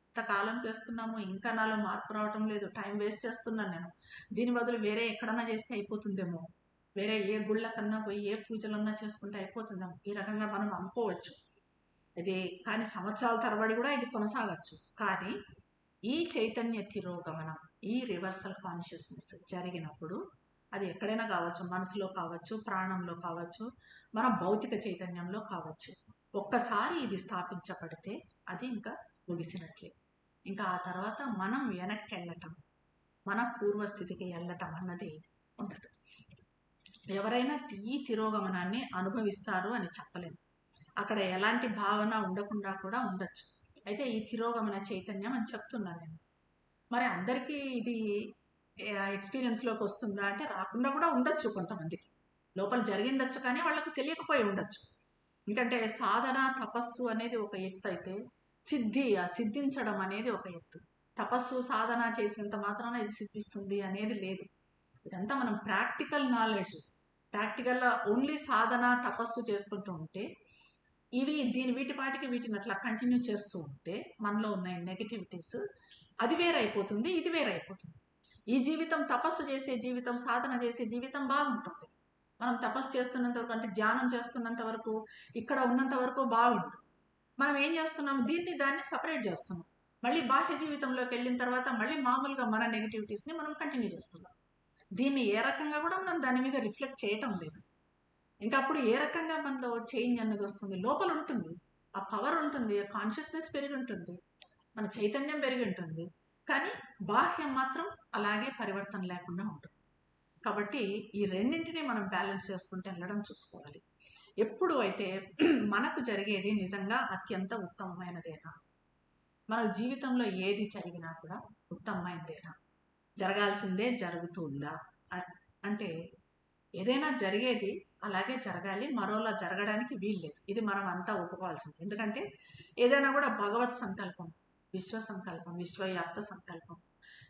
S1: ఇంతకాలం చేస్తున్నాము, ఇంకా నాలో మార్పు రావటం లేదు, టైం వేస్ట్ చేస్తున్నాను నేను, దీని బదులు వేరే ఎక్కడన్నా చేస్తే అయిపోతుందేమో, వేరే ఏ గుళ్ళ కన్నా పోయి ఏ పూజలన్నా చేసుకుంటే అయిపోతుందేమో, ఈ రకంగా మనం అనుకోవచ్చు. ఇది కానీ సంవత్సరాల తరబడి కూడా ఇది కొనసాగచ్చు. కానీ ఈ చైతన్య తిరోగమనం, ఈ రివర్సల్ కాన్షియస్నెస్ జరిగినప్పుడు అది ఎక్కడైనా కావచ్చు, మనసులో కావచ్చు, ప్రాణంలో కావచ్చు, మన భౌతిక చైతన్యంలో కావచ్చు, ఒక్కసారి ఇది స్థాపించబడితే అది ఇంకా ముగిసినట్లే. ఇంకా ఆ తర్వాత మనం వెనక్కి వెళ్ళటం, మన పూర్వస్థితికి వెళ్ళటం అన్నది ఉండదు. ఎవరైనా ఈ తిరోగమనాన్ని అనుభవిస్తారు అని చెప్పలేము. అక్కడ ఎలాంటి భావన ఉండకుండా కూడా ఉండొచ్చు. అయితే ఈ తిరోగమన చైతన్యం అని చెప్తున్నాను నేను. మరి అందరికీ ఇది ఎక్స్పీరియన్స్లోకి వస్తుందా అంటే రాకుండా కూడా ఉండొచ్చు. కొంతమందికి లోపల జరిగిండొచ్చు, కానీ వాళ్ళకు తెలియకపోయి ఉండొచ్చు. ఎందుకంటే సాధన, తపస్సు అనేది ఒక ఎత్తు అయితే సిద్ధించడం అనేది ఒక ఎత్తు. తపస్సు, సాధన చేసినంత మాత్రాన ఇది సిద్ధిస్తుంది అనేది లేదు. ఇదంతా మనం ప్రాక్టికల్ నాలెడ్జ్. ప్రాక్టికల్గా ఓన్లీ సాధన, తపస్సు చేసుకుంటూ ఉంటే వీటిని అట్లా కంటిన్యూ చేస్తూ ఉంటే మనలో ఉన్న నెగటివిటీస్ అది వేరైపోతుంది, ఇది వేరైపోతుంది. ఈ జీవితం తపస్సు చేసే జీవితం, సాధన చేసే జీవితం బాగుంటుంది. మనం తపస్సు చేస్తున్నంత వరకు, అంటే ధ్యానం చేస్తున్నంత వరకు, ఇక్కడ ఉన్నంత వరకు బాగుంటుంది. మనం ఏం చేస్తున్నాం, దాన్ని సపరేట్ చేస్తున్నాం. మళ్ళీ బాహ్య జీవితంలోకి వెళ్ళిన తర్వాత మళ్ళీ మామూలుగా మన నెగటివిటీస్ని మనం కంటిన్యూ చేస్తున్నాం. దీన్ని ఏ రకంగా కూడా మనం దాని మీద రిఫ్లెక్ట్ చేయటం లేదు. ఇంకా అప్పుడు ఏ రకంగా మనలో చేంజ్ అన్నది వస్తుంది, లోపల ఉంటుంది, ఆ పవర్ ఉంటుంది, ఆ కాన్షియస్నెస్ పెరిగి ఉంటుంది, మన చైతన్యం పెరిగి ఉంటుంది, కానీ బాహ్యం మాత్రం అలాగే పరివర్తన లేకుండా ఉంటుంది. కాబట్టి ఈ రెండింటినీ మనం బ్యాలెన్స్ చేసుకుంటూ వెళ్ళడం చూసుకోవాలి. ఎప్పుడు అయితే మనకు జరిగేది నిజంగా అత్యంత ఉత్తమమైనదేనా, మన జీవితంలో ఏది జరిగినా కూడా ఉత్తమమైనదేనా, జరగాల్సిందే జరుగుతుందా అంటే ఏదైనా జరిగేది అలాగే జరగాలి, మరోలా జరగడానికి వీల్లేదు. ఇది మనం అంతా ఒప్పుకోవాల్సింది. ఎందుకంటే ఏదైనా కూడా భగవత్ సంకల్పం, విశ్వ సంకల్పం, విశ్వవ్యాప్త సంకల్పం.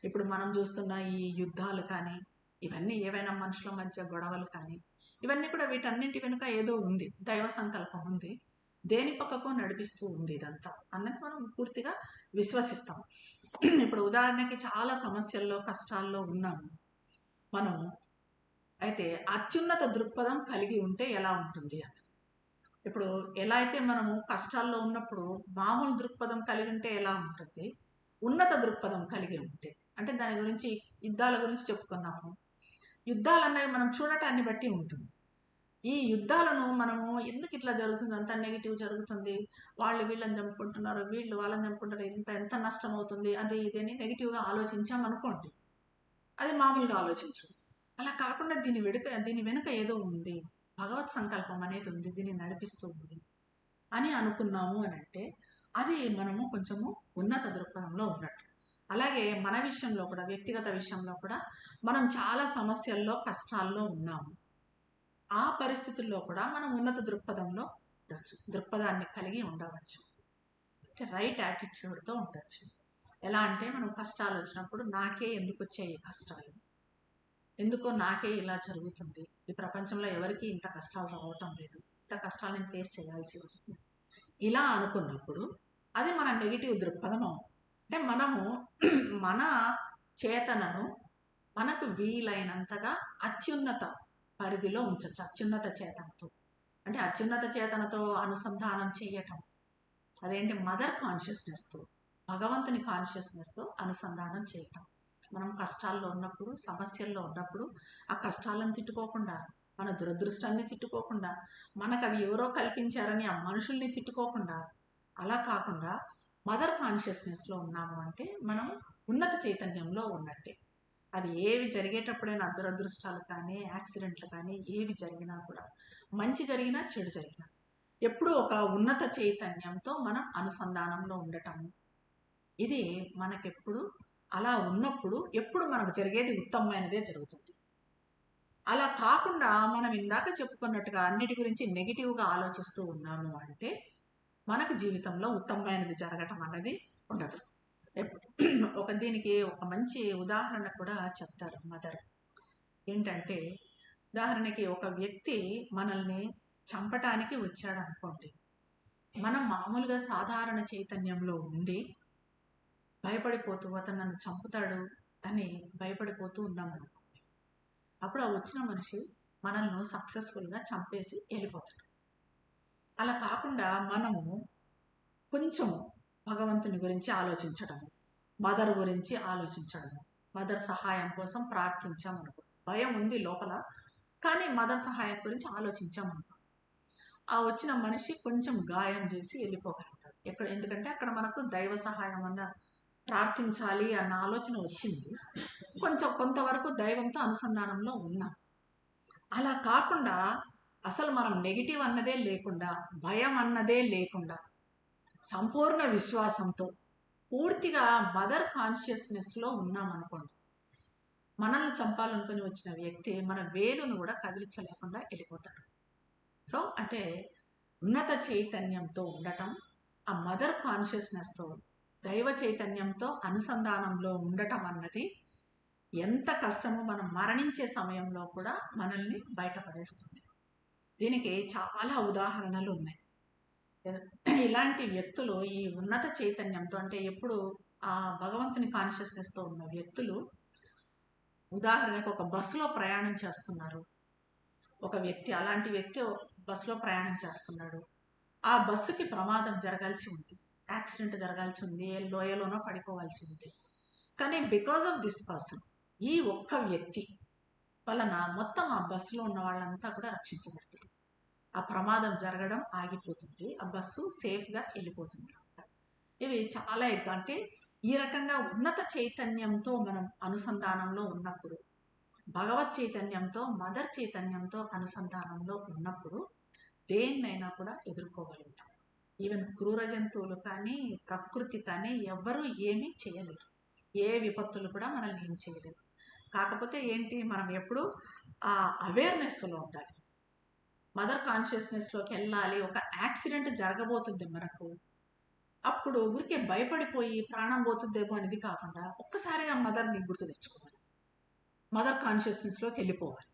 S1: ఇప్పుడు మనం చూస్తున్న ఈ యుద్ధాలు కానీ, ఇవన్నీ ఏవైనా మనుషుల మధ్య గొడవలు కానీ, ఇవన్నీ కూడా వీటన్నింటి వెనుక ఏదో ఉంది, దైవ సంకల్పం ఉంది, దేని పక్కకో నడిపిస్తూ ఉంది ఇదంతా అన్నది మనం పూర్తిగా విశ్వసిస్తాం. ఇప్పుడు ఉదాహరణకి చాలా సమస్యల్లో, కష్టాల్లో ఉన్నాము మనము. అయితే అత్యున్నత దృక్పథం కలిగి ఉంటే ఎలా ఉంటుంది అన్నది. ఇప్పుడు ఎలా అయితే మనము కష్టాల్లో ఉన్నప్పుడు మామూలు దృక్పథం కలిగి ఉంటే ఎలా ఉంటుంది, ఉన్నత దృక్పథం కలిగి ఉంటే, అంటే దాని గురించి యుద్ధాల గురించి చెప్పుకున్నాము. యుద్ధాలు అన్నవి మనం చూడటాన్ని బట్టి ఉంటుంది. ఈ యుద్ధాలను మనము ఎందుకు ఇట్లా జరుగుతుంది, అంత నెగిటివ్ జరుగుతుంది, వాళ్ళు వీళ్ళని చంపుకుంటున్నారు, వీళ్ళు వాళ్ళని చంపుకుంటారు, ఎంత ఎంత నష్టం అవుతుంది, అది ఇది అని నెగిటివ్గా ఆలోచించామనుకోండి, అది మామూలుగా ఆలోచించడం. అలా కాకుండా దీని వెనుక ఏదో ఉంది, భగవత్ సంకల్పం అనేది ఉంది, దీన్ని నడిపిస్తూ ఉంది అని అనుకున్నాము అని అంటే అది మనము కొంచెము ఉన్నత దృక్పథంలో ఉన్నట్టు. అలాగే మన విషయంలో కూడా, వ్యక్తిగత విషయంలో కూడా మనం చాలా సమస్యల్లో, కష్టాల్లో ఉన్నాము. ఆ పరిస్థితుల్లో కూడా మనం ఉన్నత దృక్పథంలో ఉండొచ్చు, దృక్పథాన్ని కలిగి ఉండవచ్చు, అంటే రైట్ యాటిట్యూడ్తో ఉండొచ్చు. ఎలా అంటే మనం కష్టాలు వచ్చినప్పుడు నాకే ఎందుకు వచ్చాయి ఈ కష్టాలు, ఎందుకో నాకే ఇలా జరుగుతుంది, ఈ ప్రపంచంలో ఎవరికి ఇంత కష్టాలు రావటం లేదు, ఇంత కష్టాలు నేను ఫేస్ చేయాల్సి వస్తుంది, ఇలా అనుకున్నప్పుడు అది మన నెగిటివ్ దృక్పథం. అంటే మనము మన చేతనను మనకు వీలైనంతగా అత్యున్నత పరిధిలో ఉంచవచ్చు. అత్యున్నత చేతనతో అంటే అత్యున్నత చేతనతో అనుసంధానం చేయటం, అదేంటి మదర్ కాన్షియస్నెస్తో, భగవంతుని కాన్షియస్నెస్తో అనుసంధానం చేయటం. మనం కష్టాల్లో ఉన్నప్పుడు, సమస్యల్లో ఉన్నప్పుడు ఆ కష్టాలను తిట్టుకోకుండా, మన దురదృష్టాన్ని తిట్టుకోకుండా, మనకు అవి ఎవరో కల్పించారని ఆ మనుషుల్ని తిట్టుకోకుండా, అలా కాకుండా మదర్ కాన్షియస్నెస్లో ఉన్నాము అంటే మనం ఉన్నత చైతన్యంలో ఉన్నట్టే. అది ఏవి జరిగేటప్పుడైనా, దురదృష్టాలు కానీ, యాక్సిడెంట్లు కానీ, ఏవి జరిగినా కూడా, మంచి జరిగినా చెడు జరిగినా, ఎప్పుడూ ఒక ఉన్నత చైతన్యంతో మనం అనుసంధానంలో ఉండటము, ఇది మనకెప్పుడు అలా ఉన్నప్పుడు ఎప్పుడు మనకు జరిగేది ఉత్తమమైనదే జరుగుతుంది. అలా కాకుండా మనం ఇందాక చెప్పుకున్నట్టుగా అన్నిటి గురించి నెగిటివ్గా ఆలోచిస్తూ ఉన్నాము అంటే మనకు జీవితంలో ఉత్తమమైనది జరగటం అన్నది ఉండదు ఎప్పుడు. దీనికి ఒక మంచి ఉదాహరణ కూడా చెప్తారు మదర్. ఏంటంటే, ఉదాహరణకి ఒక వ్యక్తి మనల్ని చంపటానికి వచ్చాడు అనుకోండి, మనం మామూలుగా సాధారణ చైతన్యంలో ఉండి భయపడిపోతూ అతను నన్ను చంపుతాడు అని భయపడిపోతూ ఉన్నాం అనుకోండి, అప్పుడు ఆ వచ్చిన మనిషి మనల్ని సక్సెస్ఫుల్గా చంపేసి వెళ్ళిపోతాడు. అలా కాకుండా మనము కొంచెము భగవంతుని గురించి ఆలోచించడము, మదర్ గురించి ఆలోచించడము, మదర్ సహాయం కోసం ప్రార్థించామనుకో, భయం ఉంది లోపల కానీ మదర్ సహాయం గురించి ఆలోచించామనుకో, ఆ వచ్చిన మనిషి కొంచెం గాయం చేసి వెళ్ళిపోగలుగుతాడు. ఎందుకంటే అక్కడ మనకు దైవ సహాయం అన్న, ప్రార్థించాలి అన్న ఆలోచన వచ్చింది, కొంతవరకు దైవంతో అనుసంధానంలో ఉన్నాం. అలా కాకుండా అసలు మనం నెగిటివ్ అన్నదే లేకుండా, భయం అన్నదే లేకుండా, సంపూర్ణ విశ్వాసంతో పూర్తిగా మదర్ కాన్షియస్నెస్లో ఉన్నామనుకోండి, మనల్ని చంపాలనుకుని వచ్చిన వ్యక్తి మన వేలును కూడా కదిలించలేకుండా వెళ్ళిపోతాడు. సో అంటే ఉన్నత చైతన్యంతో ఉండటం, ఆ మదర్ కాన్షియస్నెస్తో, దైవ చైతన్యంతో అనుసంధానంలో ఉండటం అన్నది ఎంత కష్టమో మనం మరణించే సమయంలో కూడా మనల్ని బయటపడేస్తుంది. దీనికి చాలా ఉదాహరణలు ఉన్నాయి. ఇలాంటి వ్యక్తులు ఈ ఉన్నత చైతన్యంతో, అంటే ఎప్పుడు ఆ భగవంతుని కాన్షియస్నెస్తో ఉన్న వ్యక్తులు, ఉదాహరణకు ఒక బస్సులో ప్రయాణం చేస్తున్నారు, ఒక వ్యక్తి, అలాంటి వ్యక్తి బస్సులో ప్రయాణం చేస్తున్నాడు, ఆ బస్సుకి ప్రమాదం జరగాల్సి ఉంది, యాక్సిడెంట్ జరగాల్సి ఉంది, లోయలోనో పడిపోవాల్సి ఉంది, కానీ బికాజ్ ఆఫ్ దిస్ పర్సన్, ఈ ఒక్క వ్యక్తి వలన మొత్తం ఆ బస్సులో ఉన్న వాళ్ళంతా కూడా రక్షించబడతారు. ఆ ప్రమాదం జరగడం ఆగిపోతుంది, ఆ బస్సు సేఫ్గా వెళ్ళిపోతుంది అనమాట. ఇవి చాలా అంటే ఈ రకంగా ఉన్నత చైతన్యంతో మనం అనుసంధానంలో ఉన్నప్పుడు, భగవత్ చైతన్యంతో, మదర్ చైతన్యంతో అనుసంధానంలో ఉన్నప్పుడు దేన్నైనా కూడా ఎదుర్కోగలుగుతాం. ఈవెన్ క్రూర జంతువులు కానీ, ప్రకృతి కానీ ఎవ్వరూ ఏమీ చేయలేరు, ఏ విపత్తులు కూడా మనల్ని ఏం చేయలేరు. కాకపోతే ఏంటి, మనం ఎప్పుడు ఆ అవేర్నెస్లో ఉండాలి, మదర్ కాన్షియస్నెస్లోకి వెళ్ళాలి. ఒక యాక్సిడెంట్ జరగబోతుంది మనకు, అప్పుడు ఊరికే భయపడిపోయి ప్రాణం పోతుందేమో అనేది కాకుండా ఒక్కసారిగా మదర్ని గుర్తు తెచ్చుకోవాలి, మదర్ కాన్షియస్నెస్లోకి వెళ్ళిపోవాలి,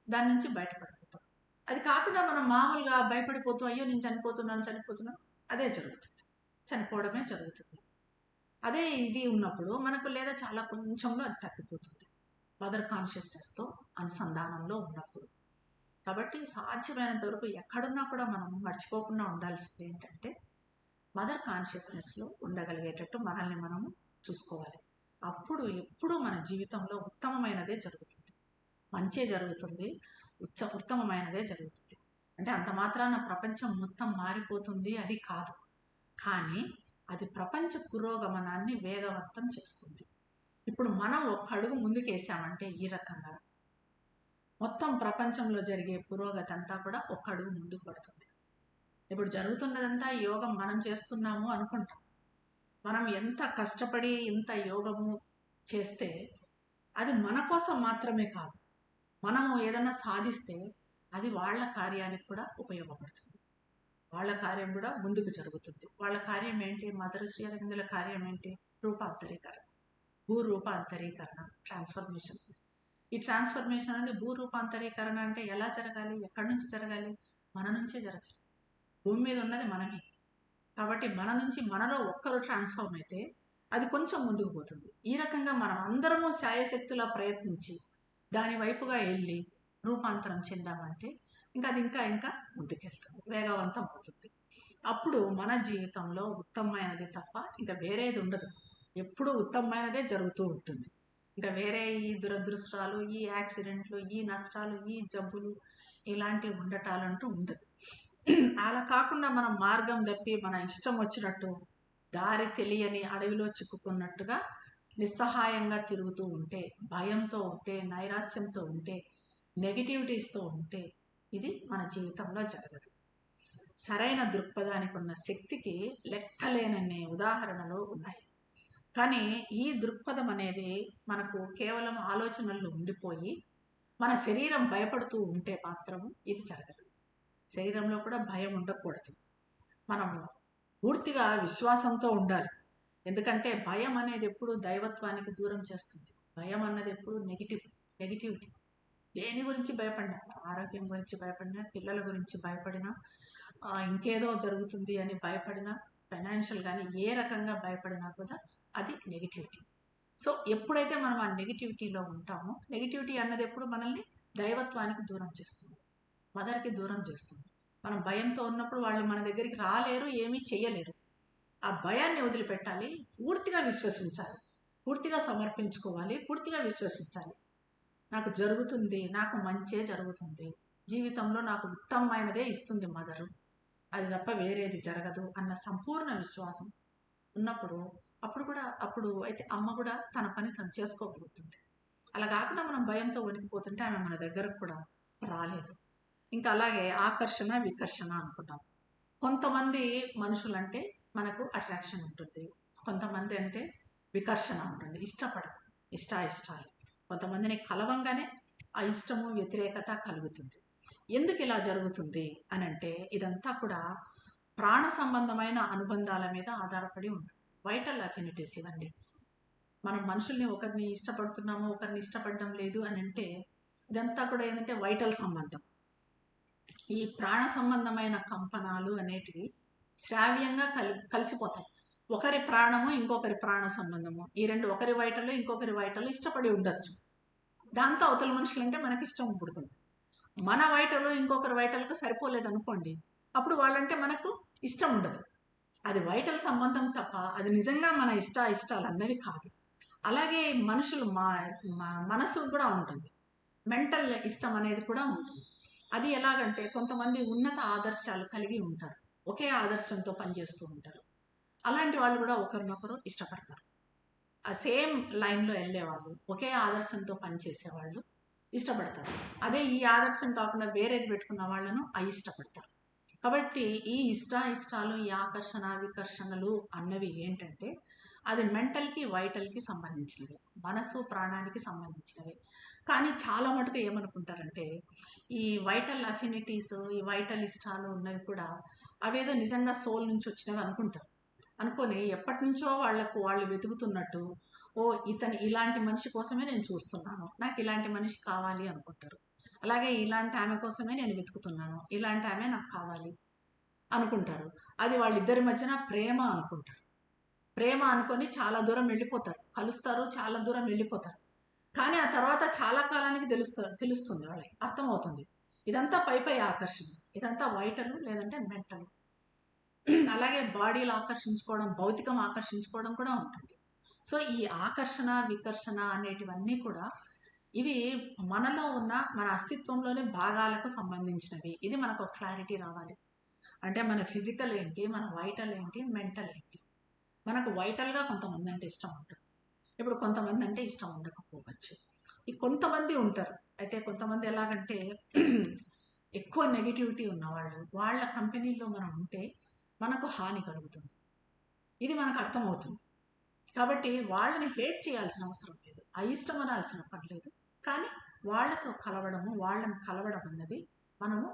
S1: దాని నుంచి బయటపడిపోతాం. అది కాకుండా మనం మామూలుగా భయపడిపోతూ అయ్యో నేను చనిపోతున్నాను అదే జరుగుతుంది, చనిపోవడమే జరుగుతుంది. అదే ఇది ఉన్నప్పుడు మనకు లేదా చాలా కొంచెంలో అది తప్పిపోతుంది, మదర్ కాన్షియస్నెస్తో అనుసంధానంలో ఉన్నప్పుడు. కాబట్టి సాధ్యమైనంత వరకు ఎక్కడున్నా కూడా మనం మర్చిపోకుండా ఉండాల్సింది ఏంటంటే మదర్ కాన్షియస్నెస్లో ఉండగలిగేటట్టు మనల్ని మనము చూసుకోవాలి. అప్పుడు ఎప్పుడూ మన జీవితంలో ఉత్తమమైనదే జరుగుతుంది. మంచే జరుగుతుంది, ఉత్తమమైనదే జరుగుతుంది. అంటే అంత మాత్రాన ప్రపంచం మొత్తం మారిపోతుంది అది కాదు, కానీ అది ప్రపంచ పురోగమనాన్ని వేగవంతం చేస్తుంది. ఇప్పుడు మనం ఒక్క అడుగు ముందుకేసామంటే ఈ రకంగా మొత్తం ప్రపంచంలో జరిగే పురోగతి అంతా కూడా ఒక్క అడుగు ముందుకు పడుతుంది. ఇప్పుడు జరుగుతున్నదంతా యోగం మనం చేస్తున్నాము అనుకుంటాం. మనం ఎంత కష్టపడి ఇంత యోగము చేస్తే అది మన కోసం మాత్రమే కాదు, మనము ఏదైనా సాధిస్తే అది వాళ్ళ కార్యానికి కూడా ఉపయోగపడుతుంది, వాళ్ళ కార్యం కూడా ముందుకు జరుగుతుంది. వాళ్ళ కార్యం ఏంటి? మదర్ శ్రీ అరవిందుల కార్యం ఏంటి? రూపాంతరీకరణ, భూరూపాంతరీకరణ, ట్రాన్స్ఫర్మేషన్. ఈ ట్రాన్స్ఫర్మేషన్ అనేది భూరూపాంతరీకరణ అంటే ఎలా జరగాలి, ఎక్కడి నుంచి జరగాలి? మన నుంచే జరగాలి. భూమి మీద ఉన్నది మనమే కాబట్టి మన నుంచి మనలో ఒక్కరు ట్రాన్స్ఫార్మ్ అయితే అది కొంచెం ముందుకు పోతుంది. ఈ రకంగా మనం అందరము శాయశక్తులా ప్రయత్నించి దాని వైపుగా వెళ్ళి రూపాంతరం చెందామంటే ఇంకా అది ఇంకా ఇంకా ముందుకెళ్తుంది, వేగవంతం అవుతుంది. అప్పుడు మన జీవితంలో ఉత్తమమైనది తప్ప ఇంకా వేరేది ఉండదు. ఎప్పుడూ ఉత్తమమైనదే జరుగుతూ ఉంటుంది. ఇంకా వేరే ఈ దురదృష్టాలు, ఈ యాక్సిడెంట్లు, ఈ నష్టాలు, ఈ జబ్బులు ఇలాంటివి ఉండటాలంటూ ఉండదు. అలా కాకుండా మనం మార్గం తప్పి మన ఇష్టం వచ్చినట్టు దారి తెలియని అడవిలో చిక్కుకున్నట్టుగా నిస్సహాయంగా తిరుగుతూ ఉంటే, భయంతో ఉంటే, నైరాస్యంతో ఉంటే, నెగిటివిటీస్తో ఉంటే ఇది మన జీవితంలో జరగదు. సరైన దృక్పథానికి ఉన్న శక్తికి లెక్కలేనన్ని ఉదాహరణలు ఉన్నాయి. కానీ ఈ దృక్పథం అనేది మనకు కేవలం ఆలోచనల్లో ఉండిపోయి మన శరీరం భయపడుతూ ఉంటే మాత్రం ఇది జరగదు. శరీరంలో కూడా భయం ఉండకూడదు. మనం పూర్తిగా విశ్వాసంతో ఉండాలి. ఎందుకంటే భయం అనేది ఎప్పుడు దైవత్వానికి దూరం చేస్తుంది. భయం అన్నది ఎప్పుడు నెగిటివిటీ. దేని గురించి భయపడినా, ఆరోగ్యం గురించి భయపడినా, పిల్లల గురించి భయపడినా, ఇంకేదో జరుగుతుంది అని భయపడినా, ఫైనాన్షియల్ కానీ ఏ రకంగా భయపడినా కూడా అది నెగిటివిటీ. సో ఎప్పుడైతే మనం ఆ నెగిటివిటీలో ఉంటామో, నెగిటివిటీ అన్నది ఎప్పుడు మనల్ని దైవత్వానికి దూరం చేస్తుంది, మదర్కి దూరం చేస్తుంది. మనం భయంతో ఉన్నప్పుడు వాళ్ళు మన దగ్గరికి రాలేరు, ఏమీ చేయలేరు. ఆ భయాన్ని వదిలిపెట్టాలి, పూర్తిగా విశ్వసించాలి, పూర్తిగా సమర్పించుకోవాలి, పూర్తిగా విశ్వసించాలి. నాకు జరుగుతుంది, నాకు మంచే జరుగుతుంది, జీవితంలో నాకు ఉత్తమమైనదే ఇస్తుంది మదరు, అది తప్ప వేరేది జరగదు అన్న సంపూర్ణ విశ్వాసం ఉన్నప్పుడు అప్పుడు అయితే అమ్మ కూడా తన పని తను చేసుకోగలుగుతుంది. అలా కాకుండా మనం భయంతో వణికిపోతుంటే ఆమె మన దగ్గరకు కూడా రాలేదు. ఇంకా అలాగే ఆకర్షణ వికర్షణ అనుకున్నాం. కొంతమంది మనుషులంటే మనకు అట్రాక్షన్ ఉంటుంది, కొంతమంది అంటే వికర్షణ ఉంటుంది, ఇష్టాలు. కొంతమందిని కలవంగానే ఆ ఇష్టము వ్యతిరేకత కలుగుతుంది. ఎందుకు ఇలా జరుగుతుంది అని అంటే ఇదంతా కూడా ప్రాణ సంబంధమైన అనుబంధాల మీద ఆధారపడి ఉంటుంది. వైటల్ అఫినిటీస్ ఇవన్నీ. మనం మనుషుల్ని ఒకరిని ఇష్టపడుతున్నాము, ఒకరిని ఇష్టపడడం లేదు అని అంటే ఇదంతా కూడా ఏంటంటే వైటల్ సంబంధం. ఈ ప్రాణ సంబంధమైన కంపనాలు అనేటివి శ్రావ్యంగా కలిసిపోతాయి. ఒకరి ప్రాణము ఇంకొకరి ప్రాణ సంబంధము, ఈ రెండు ఒకరి వైటల్లో ఇంకొకరి వైటల్లో ఇష్టపడి ఉండొచ్చు. దాంతో అవతల మనుషులంటే మనకి ఇష్టం పుడుతుంది. మన వైటలో ఇంకొకరి వైటలకు సరిపోలేదు అనుకోండి, అప్పుడు వాళ్ళంటే మనకు ఇష్టం ఉండదు. అది వైటల్ సంబంధం తప్ప అది నిజంగా మన ఇష్టాలు అన్నవి కాదు. అలాగే మనుషులు మనసు కూడా ఉంటుంది, మెంటల్ ఇష్టం అనేది కూడా ఉంటుంది. అది ఎలాగంటే కొంతమంది ఉన్నత ఆదర్శాలు కలిగి ఉంటారు, ఒకే ఆదర్శంతో పనిచేస్తూ ఉంటారు. అలాంటి వాళ్ళు కూడా ఒకరినొకరు ఇష్టపడతారు. ఆ సేమ్ లైన్లో వెళ్ళేవాళ్ళు, ఒకే ఆదర్శంతో పనిచేసేవాళ్ళు ఇష్టపడతారు. అదే ఈ ఆదర్శం కాకుండా వేరేది పెట్టుకున్న వాళ్ళను అయిష్టపడతారు. కాబట్టి ఈ ఇష్టాలు, ఈ ఆకర్షణ వికర్షణలు అన్నవి ఏంటంటే అది మెంటల్కి వైటల్కి సంబంధించినవి, మనసు ప్రాణానికి సంబంధించినవి. కానీ చాలా మటుకు ఏమనుకుంటారంటే ఈ వైటల్ అఫినిటీస్, ఈ వైటల్ ఇష్టాలు ఉన్నవి కూడా అవేదో నిజంగా సోల్ నుంచి వచ్చినవి అనుకుంటారు. అనుకొని ఎప్పటి నుంచో వాళ్ళు వెతుకుతున్నట్టు, ఓ ఇతను ఇలాంటి మనిషి కోసమే నేను చూస్తున్నాను, నాకు ఇలాంటి మనిషి కావాలి అనుకుంటారు. అలాగే ఇలాంటి ఆమె కోసమే నేను వెతుకుతున్నాను, ఇలాంటి ఆమె నాకు కావాలి అనుకుంటారు. అది వాళ్ళిద్దరి మధ్యన ప్రేమ అనుకుంటారు. ప్రేమ అనుకొని చాలా దూరం వెళ్ళిపోతారు, కలుస్తారు, చాలా దూరం వెళ్ళిపోతారు. కానీ ఆ తర్వాత చాలా కాలానికి తెలుస్తుంది, వాళ్ళకి అర్థమవుతుంది ఇదంతా పై ఆకర్షణ, ఇదంతా వైటలు లేదంటే మెంటలు. అలాగే బాడీలు ఆకర్షించుకోవడం, భౌతికం ఆకర్షించుకోవడం కూడా ఉంటుంది. సో ఈ ఆకర్షణ వికర్షణ అనేటివన్నీ కూడా ఇవి మనలో ఉన్న మన అస్తిత్వంలోని భాగాలకు సంబంధించినవి. ఇది మనకు ఒక క్లారిటీ రావాలి. అంటే మన ఫిజికల్ ఏంటి, మన వైటల్ ఏంటి, మెంటల్ ఏంటి. మనకు వైటల్గా కొంతమంది అంటే ఇష్టం ఉంటుంది, ఇప్పుడు కొంతమంది అంటే ఇష్టం ఉండకపోవచ్చు. ఈ కొంతమంది ఉంటారు. అయితే కొంతమంది ఎలాగంటే ఎక్కువ నెగిటివిటీ ఉన్నవాళ్ళు, వాళ్ళ కంపెనీలో మనం ఉంటే మనకు హాని కలుగుతుంది. ఇది మనకు అర్థమవుతుంది. కాబట్టి వాళ్ళని హేట్ చేయాల్సిన అవసరం లేదు, అయిష్టం అనాల్సిన పని లేదు. కానీ వాళ్ళతో వాళ్ళని కలవడం అన్నది మనము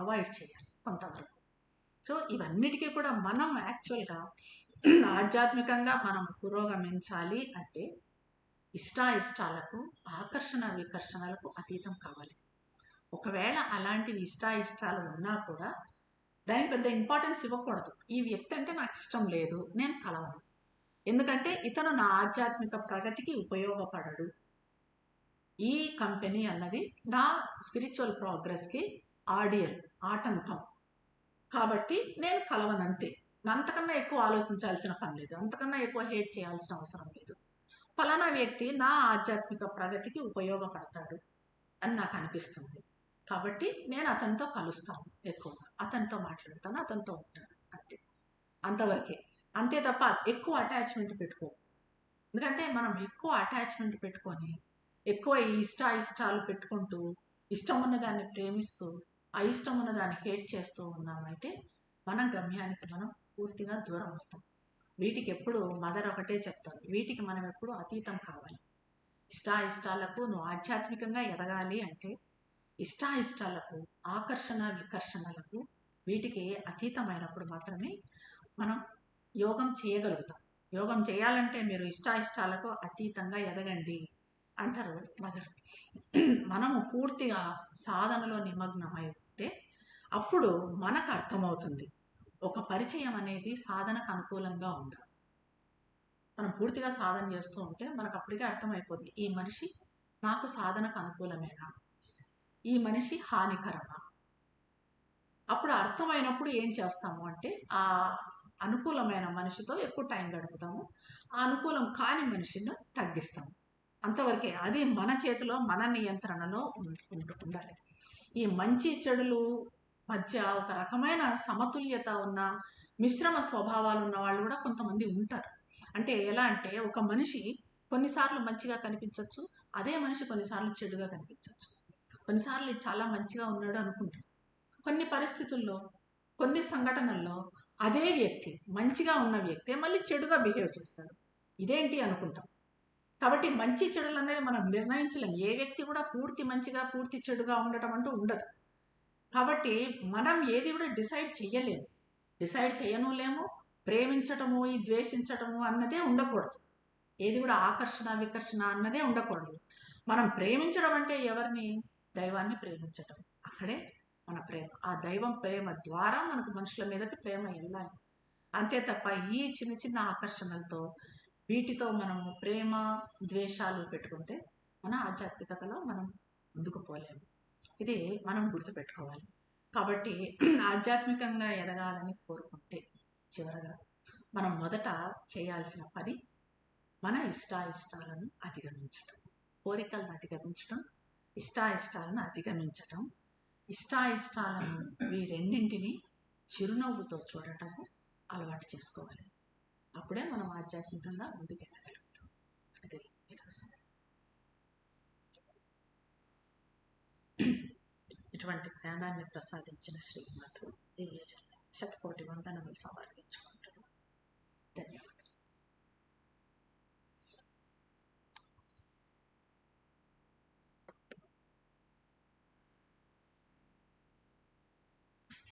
S1: అవాయిడ్ చేయాలి కొంతవరకు. సో ఇవన్నిటికీ కూడా మనం యాక్చువల్గా ఆధ్యాత్మికంగా మనం పురోగమించాలి అంటే ఇష్టాయిష్టాలకు, ఆకర్షణ వికర్షణలకు అతీతం కావాలి. ఒకవేళ అలాంటివి ఇష్టాయిష్టాలు ఉన్నా కూడా దానికి పెద్ద ఇంపార్టెన్స్ ఇవ్వకూడదు. ఈ వ్యక్తి అంటే నాకు ఇష్టం లేదు, నేను కలవను, ఎందుకంటే ఇతను నా ఆధ్యాత్మిక ప్రగతికి ఉపయోగపడడు, ఈ కంపెనీ అన్నది నా స్పిరిచువల్ ప్రోగ్రెస్కి ఆటంకం, కాబట్టి నేను కలవనంతే. అంతకన్నా ఎక్కువ ఆలోచించాల్సిన పని లేదు, అంతకన్నా ఎక్కువ హేట్ చేయాల్సిన అవసరం లేదు. ఫలానా వ్యక్తి నా ఆధ్యాత్మిక ప్రగతికి ఉపయోగపడతాడు అని నాకు అనిపిస్తుంది, కాబట్టి నేను అతనితో కలుస్తాను, ఎక్కువగా అతనితో మాట్లాడతాను, అతనితో ఉంటాను, అంతే. అంతవరకే. అంతే తప్ప ఎక్కువ అటాచ్మెంట్ పెట్టుకో. ఎందుకంటే మనం ఎక్కువ అటాచ్మెంట్ పెట్టుకొని ఎక్కువ ఇష్టాలు పెట్టుకుంటూ ఇష్టం ఉన్న దాన్ని ప్రేమిస్తూ అయిష్టం ఉన్న దాన్ని హేట్ చేస్తూ ఉన్నామంటే మన గమ్యానికి మనం పూర్తిగా దూరం అవుతాం. వీటికి ఎప్పుడు మదర్ ఒకటే చెప్తారు, వీటికి మనం ఎప్పుడు అతీతం కావాలి. ఇష్టాలకు నువ్వు ఆధ్యాత్మికంగా ఎదగాలి అంటే ఇష్టాలకు, ఆకర్షణ వికర్షణలకు, వీటికి అతీతమైనప్పుడు మాత్రమే మనం యోగం చేయగలుగుతాం. యోగం చేయాలంటే మీరు ఇష్టాలకు అతీతంగా ఎదగండి అంటారు మదర్. మనము పూర్తిగా సాధనలో నిమగ్నమై ఉంటే అప్పుడు మనకు అర్థమవుతుంది ఒక పరిచయం అనేది సాధనకు అనుకూలంగా ఉండాలి. మనం పూర్తిగా సాధన చేస్తూ ఉంటే మనకు అప్పటికే అర్థమైపోద్ది, ఈ మనిషి నాకు సాధనకు అనుకూలమేనా, ఈ మనిషి హానికరమా. అప్పుడు అర్థమైనప్పుడు ఏం చేస్తాము అంటే ఆ అనుకూలమైన మనిషితో ఎక్కువ టైం గడుపుతాము, ఆ అనుకూలం కాని మనిషిని తగ్గిస్తాము. అంతవరకే. అది మన చేతిలో, మన నియంత్రణలో ఉండాలి. ఈ మంచి చెడులు మధ్య ఒక రకమైన సమతుల్యత ఉన్న మిశ్రమ స్వభావాలు ఉన్న వాళ్ళు కూడా కొంతమంది ఉంటారు. అంటే ఎలా అంటే ఒక మనిషి కొన్నిసార్లు మంచిగా కనిపించవచ్చు, అదే మనిషి కొన్నిసార్లు చెడుగా కనిపించవచ్చు. కొన్నిసార్లు చాలా మంచిగా ఉన్నాడు అనుకుంటాం, కొన్ని పరిస్థితుల్లో కొన్ని సంఘటనల్లో అదే వ్యక్తి, మంచిగా ఉన్న వ్యక్తే మళ్ళీ చెడుగా బిహేవ్ చేస్తాడు. ఇదేంటి అనుకుంటాం. కాబట్టి మంచి చెడులు అనేవి మనం నిర్ణయించలేం. ఏ వ్యక్తి కూడా పూర్తి మంచిగా పూర్తి చెడుగా ఉండటం అంటూ ఉండదు. కాబట్టి మనం ఏది కూడా డిసైడ్ చేయలేము. ప్రేమించటము, ఈ ద్వేషించటము అన్నదే ఉండకూడదు. ఏది కూడా ఆకర్షణ వికర్షణ అన్నదే ఉండకూడదు. మనం ప్రేమించడం అంటే ఎవరిని? దైవాన్ని ప్రేమించటం. అక్కడే మన ప్రేమ, ఆ దైవం ప్రేమ ద్వారా మనకు మనుషుల మీదకి ప్రేమ వెళ్ళాలి. అంతే తప్ప ఈ చిన్న చిన్న ఆకర్షణలతో వీటితో మనము ప్రేమ ద్వేషాలు పెట్టుకుంటే మన ఆధ్యాత్మికతలో మనం ముందుకు పోలేము. ఇది మనం గుర్తుపెట్టుకోవాలి. కాబట్టి ఆధ్యాత్మికంగా ఎదగాలని కోరుకుంటే చివరగా మనం మొదట చేయాల్సిన పని మన ఇష్టాలను అధిగమించటం, కోరికలను అధిగమించటం, ఇష్టాలను అధిగమించటం. ఇష్టాలను ఈ రెండింటిని చిరునవ్వుతో చూడటము అలవాటు చేసుకోవాలి. అప్పుడే మనం ఆధ్యాత్మికంగా ముందుకెళ్ళగలుగుతాం. అదే ఈరోజు ఇటువంటి జ్ఞానాన్ని ప్రసాదించిన శ్రీమాతకు దివ్యజన్మ శతకోటి వందనములు సమర్పించుకుంటున్నాను.